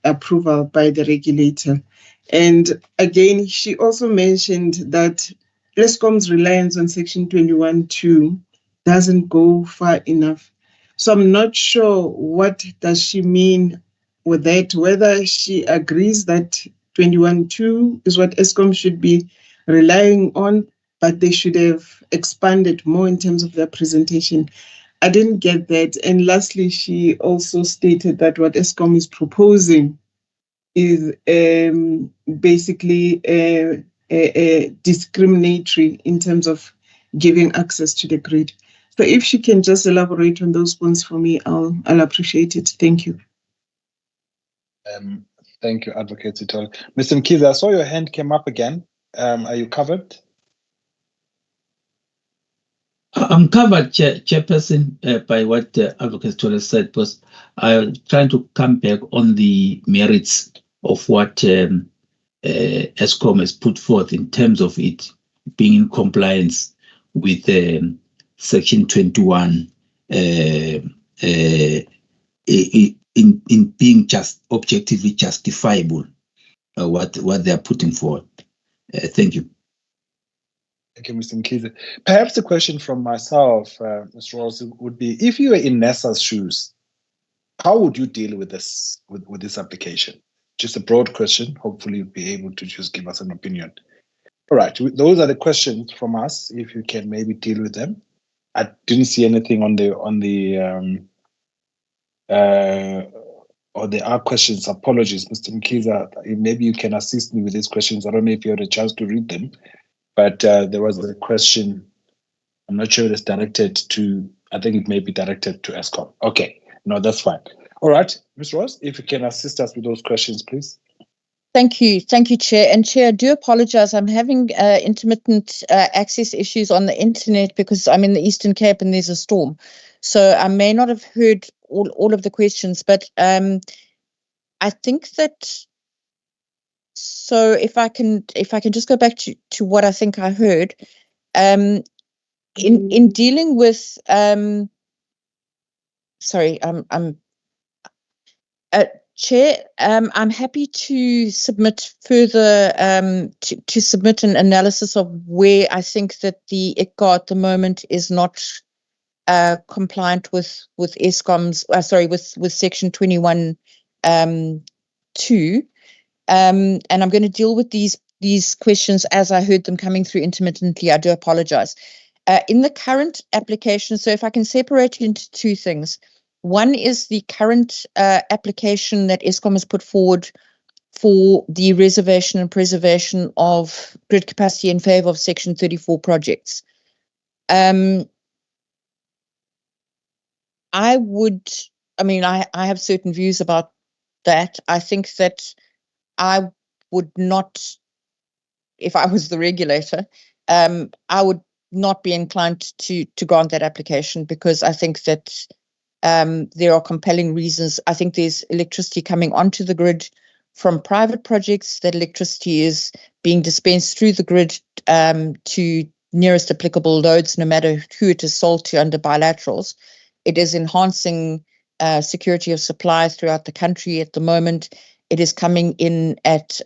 approval by the regulator. And again, she also mentioned that Eskom's reliance on Section 21.2 doesn't go far enough. So I'm not sure what does she mean with that, whether she agrees that 21.2 is what Eskom should be relying on, but they should have expanded more in terms of their presentation. I didn't get that. And lastly, she also stated that what Eskom is proposing is basically discriminatory in terms of giving access to the grid. So if she can just elaborate on those points for me, I'll appreciate it. Thank you. Thank you, Advocate Sithole. Mr. Mkhize, I saw your hand came up again. Are you covered? I'm covered, Chairperson, by what Advocate Sithole said, because I'm trying to come back on the merits of what Eskom has put forth in terms of it being in compliance with Section 21 in being just objectively justifiable what they are putting forward. Thank you. Thank you, Mr. Mkhize. Perhaps the question from myself, Mr. Ross, would be: if you were in NERSA's shoes, how would you deal with this with this application? Just a broad question. Hopefully, you'll be able to just give us an opinion. All right, those are the questions from us. If you can maybe deal with them. I didn't see anything on the or there are questions. Apologies, Mr. Mkiza. Maybe you can assist me with these questions. I don't know if you had a chance to read them, but there was a question. I'm not sure it's directed to. I think it may be directed to Eskom. Okay, no, that's fine. All right, Ms. Ross, if you can assist us with those questions, please. Thank you, Chair. And Chair, I do apologize. I'm having intermittent access issues on the internet because I'm in the Eastern Cape and there's a storm. So I may not have heard all of the questions, but I think that, so if I can just go back to what I think I heard, in dealing with, Chair, I'm happy to submit further, to submit an analysis of where I think that the ICCA at the moment is not compliant with Eskom's, with Section 21 2. And I'm going to deal with these questions as I heard them coming through intermittently. I do apologize. In the current application, so if I can separate it into two things. One is the current application that Eskom has put forward for the reservation and preservation of grid capacity in favour of Section 34 projects. I have certain views about that. I think that I would not, if I was the regulator, I would not be inclined to grant that application because I think that there are compelling reasons. I think there's electricity coming onto the grid from private projects. That electricity is being dispensed through the grid to nearest applicable loads, no matter who it is sold to under bilaterals. It is enhancing security of supply throughout the country at the moment. It is coming in at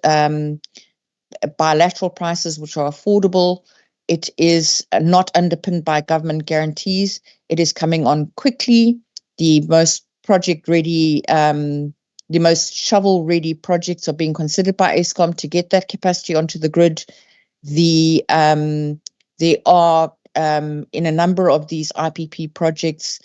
bilateral prices which are affordable. It is not underpinned by government guarantees. It is coming on quickly. The most project-ready, the most shovel-ready projects are being considered by Eskom to get that capacity onto the grid. There are, in a number of these IPP projects,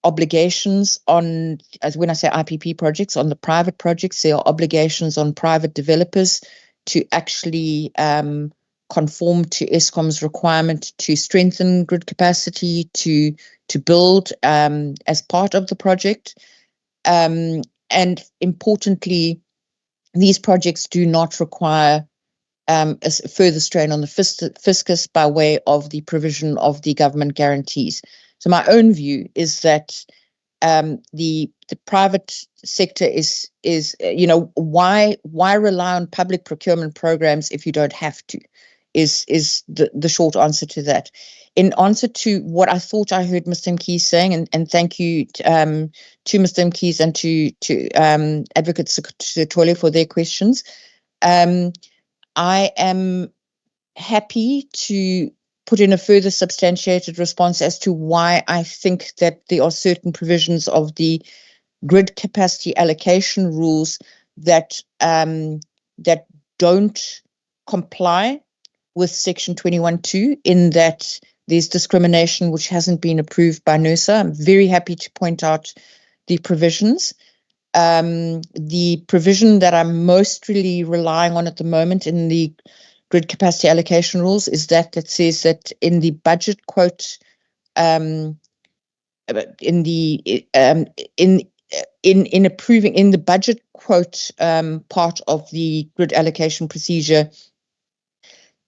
obligations on, as when I say IPP projects, on the private projects, there are obligations on private developers to actually conform to Eskom's requirement to strengthen grid capacity, to build as part of the project. And importantly, these projects do not require a further strain on the fiscus by way of the provision of the government guarantees. So my own view is that the private sector is why rely on public procurement programs if you don't have to, is the short answer to that. In answer to what I thought I heard Mr. Mkhize saying, and thank you to Mr. Mkhize and to Advocate Sitole for their questions, I am happy to put in a further substantiated response as to why I think that there are certain provisions of the grid capacity allocation rules that that don't comply with Section 21.2 in that there's discrimination which hasn't been approved by NERSA. I'm very happy to point out the provisions. The provision that I'm most really relying on at the moment in the grid capacity allocation rules is that says that in the budget quote, in approving in the budget quote part of the grid allocation procedure,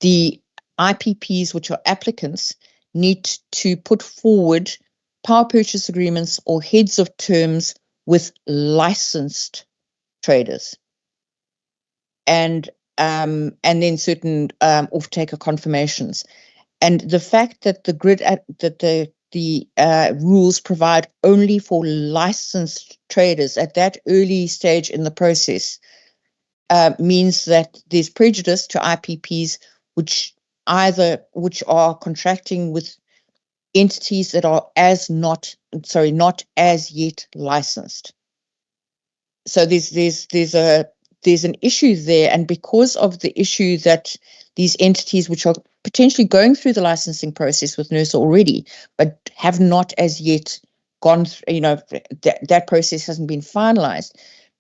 the IPPs, which are applicants, need to put forward power purchase agreements or heads of terms with licensed traders, and then certain off-taker confirmations. And the fact that the rules provide only for licensed traders at that early stage in the process means that there's prejudice to IPPs which are contracting with entities that are not as yet licensed. So there's there's an issue there, and because of the issue that these entities which are potentially going through the licensing process with NERSA already, but have not as yet gone through, that process hasn't been finalized,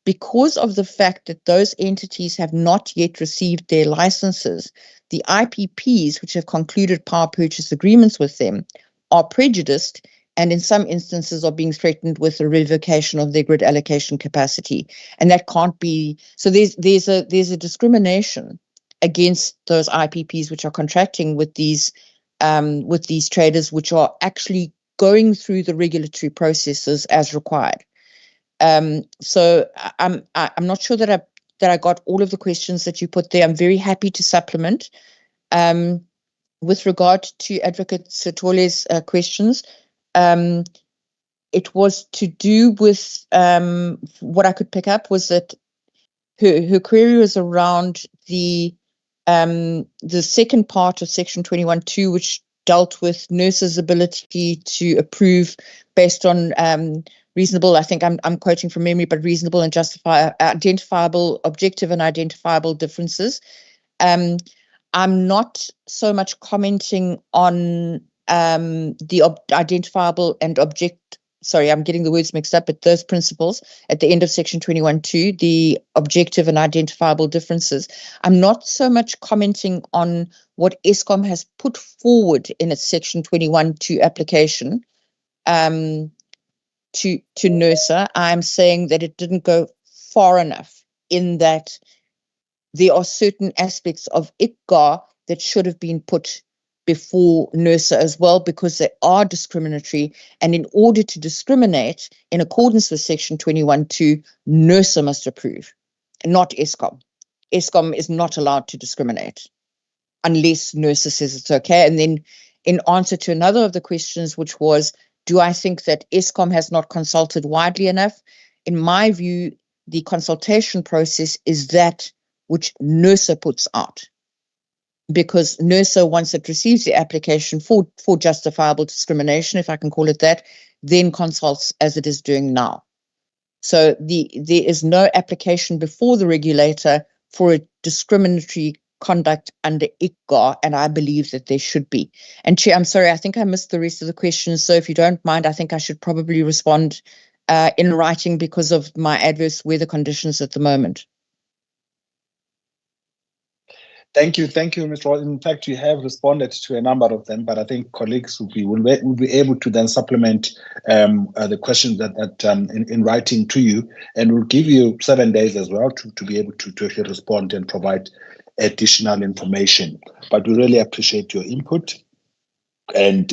because of the fact that those entities have not yet received their licenses, the IPPs, which have concluded power purchase agreements with them, are prejudiced and in some instances are being threatened with a revocation of their grid allocation capacity. And that can't be, so there's a discrimination against those IPPs which are contracting with these traders, which are actually going through the regulatory processes as required. So I'm not sure that I got all of the questions that you put there. I'm very happy to supplement. With regard to Advocate Setole's questions, it was to do with what I could pick up was that her query was around the second part of Section 21.2, which dealt with NERSA's ability to approve based on reasonable, I think I'm quoting from memory, but reasonable and identifiable, objective and identifiable differences. I'm not so much commenting on the identifiable and I'm getting the words mixed up, but those principles at the end of Section 21.2, the objective and identifiable differences. I'm not so much commenting on what Eskom has put forward in its Section 21.2 application to NERSA. I'm saying that it didn't go far enough in that there are certain aspects of ICGAR that should have been put before NERSA as well, because they are discriminatory. And in order to discriminate in accordance with Section 21.2, NERSA must approve, not Eskom. Eskom is not allowed to discriminate unless NERSA says it's okay. And then in answer to another of the questions, which was, do I think that Eskom has not consulted widely enough? In my view, the consultation process is that which NERSA puts out, because NERSA, once it receives the application for justifiable discrimination, if I can call it that, then consults as it is doing now. So there is no application before the regulator for a discriminatory conduct under ICGAR, and I believe that there should be. And Chair, I'm sorry, I think I missed the rest of the questions, so if you don't mind, I think I should probably respond in writing because of my adverse weather conditions at the moment. Thank you, Ms. Ross. In fact, you have responded to a number of them, but I think colleagues will be able to then supplement the questions that in writing to you, and we'll give you 7 days as well to be able to actually respond and provide additional information. But we really appreciate your input and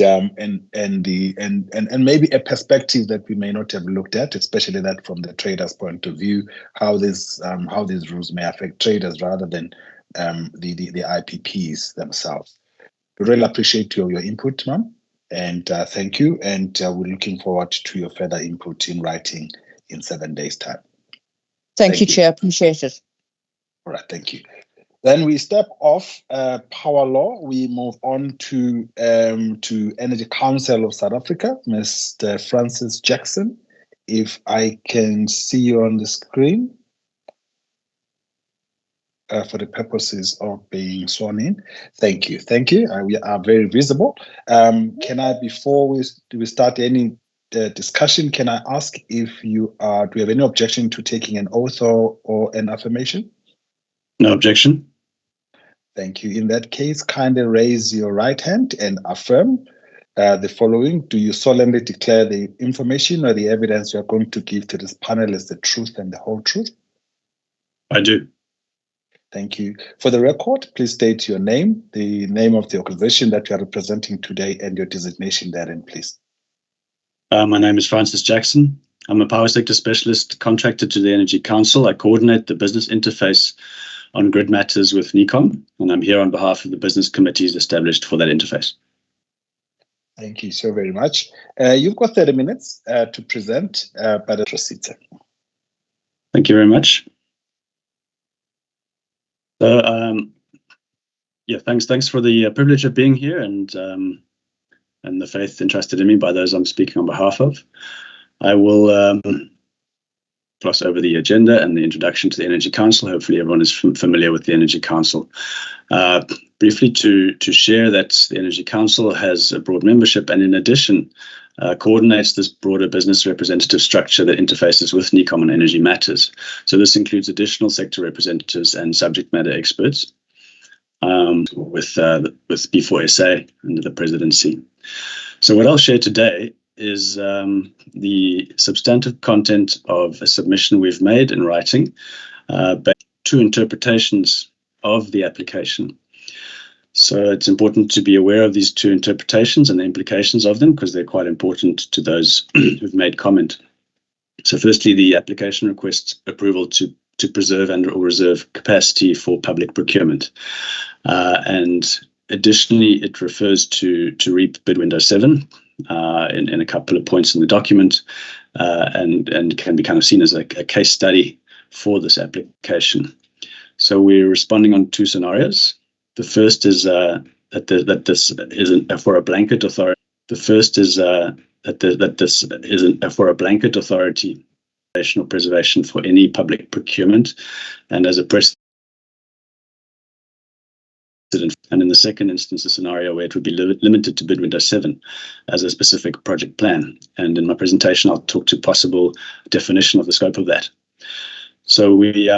maybe a perspective that we may not have looked at, especially that from the traders' point of view, how these rules may affect traders rather than the IPPs themselves. We really appreciate your input, ma'am, and thank you. And we're looking forward to your further input in writing in 7 days' time. Thank you, Chair. Appreciate it. All right, thank you. Then we step off power law. We move on to Energy Council of South Africa, Mr. Francis Jackson. If I can see you on the screen. For the purposes of being sworn in. Thank you. We are very visible. Can I, before we start any discussion, can I ask if do you have any objection to taking an oath or an affirmation? No objection. Thank you. In that case, kindly raise your right hand and affirm the following. Do you solemnly declare the information or the evidence you are going to give to this panel is the truth and the whole truth? I do. Thank you. For the record, please state your name, the name of the organization that you are representing today, and your designation therein, please. My name is Francis Jackson. I'm a power sector specialist contracted to the Energy Council. I coordinate the business interface on grid matters with NECOM, and I'm here on behalf of the business committees established for that interface. Thank you so very much. You've got 30 minutes to present, but proceed, sir. Thank you very much. So, thanks for the privilege of being here and the faith entrusted in me by those I'm speaking on behalf of. I will gloss over the agenda and the introduction to the Energy Council. Hopefully everyone is familiar with the Energy Council. Briefly to share that the Energy Council has a broad membership and in addition coordinates this broader business representative structure that interfaces with NECOM on energy matters. So this includes additional sector representatives and subject matter experts with B4SA under the presidency. So what I'll share today is the substantive content of a submission we've made in writing, but two interpretations of the application. So it's important to be aware of these two interpretations and the implications of them because they're quite important to those who've made comment. So firstly, the application requests approval to preserve and or reserve capacity for public procurement. And additionally, it refers to REAP bid window 7 in a couple of points in the document and can be kind of seen as a case study for this application. So we're responding on two scenarios. The first is that this isn't for a blanket authority. The first is that this isn't for a blanket authority or preservation for any public procurement, and as a precedent. And in the second instance, a scenario where it would be limited to bid window 7 as a specific project plan. And in my presentation, I'll talk to possible definition of the scope of that. So we,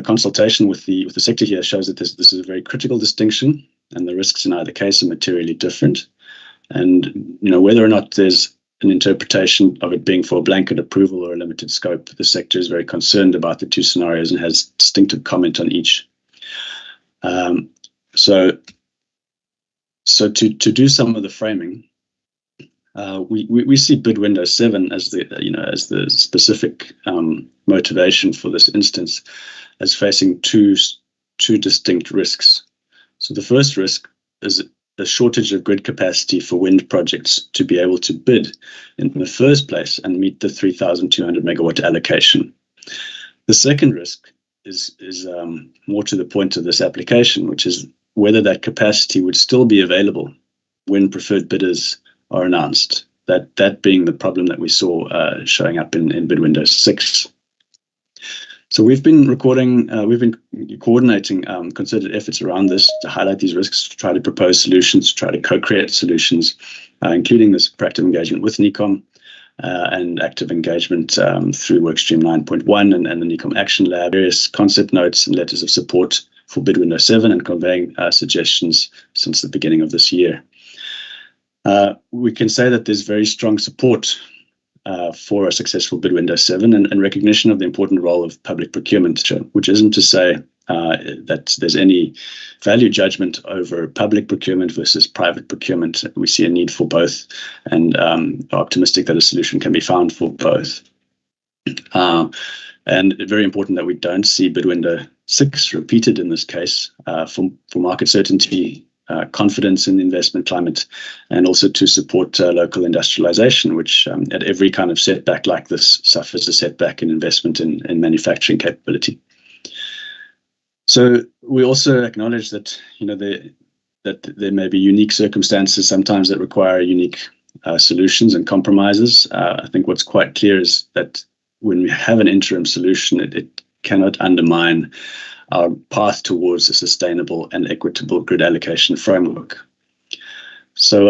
consultation with the sector here shows that this is a very critical distinction, and the risks in either case are materially different. And whether or not there's an interpretation of it being for a blanket approval or a limited scope, the sector is very concerned about the two scenarios and has distinctive comment on each. So to do some of the framing, we see bid window 7 as the specific motivation for this instance as facing two distinct risks. So the first risk is the shortage of grid capacity for wind projects to be able to bid in the first place and meet the 3,200 megawatt allocation. The second risk is more to the point of this application, which is whether that capacity would still be available when preferred bidders are announced. That being the problem that we saw showing up in bid window 6. So we've been coordinating concerted efforts around this to highlight these risks, to try to propose solutions, to try to co-create solutions, including this proactive engagement with NECOM and active engagement through Workstream 9.1 and the NECOM Action Lab, various concept notes and letters of support for bid window 7 and conveying suggestions since the beginning of this year. We can say that there's very strong support for a successful bid window 7 and recognition of the important role of public procurement, which isn't to say that there's any value judgment over public procurement versus private procurement. We see a need for both and are optimistic that a solution can be found for both. And very important that we don't see bid window 6 repeated in this case for market certainty, confidence in the investment climate, and also to support local industrialization, which at every kind of setback like this suffers a setback in investment in manufacturing capability. So we also acknowledge that there may be unique circumstances sometimes that require unique solutions and compromises. I think what's quite clear is that when we have an interim solution, it cannot undermine our path towards a sustainable and equitable grid allocation framework. So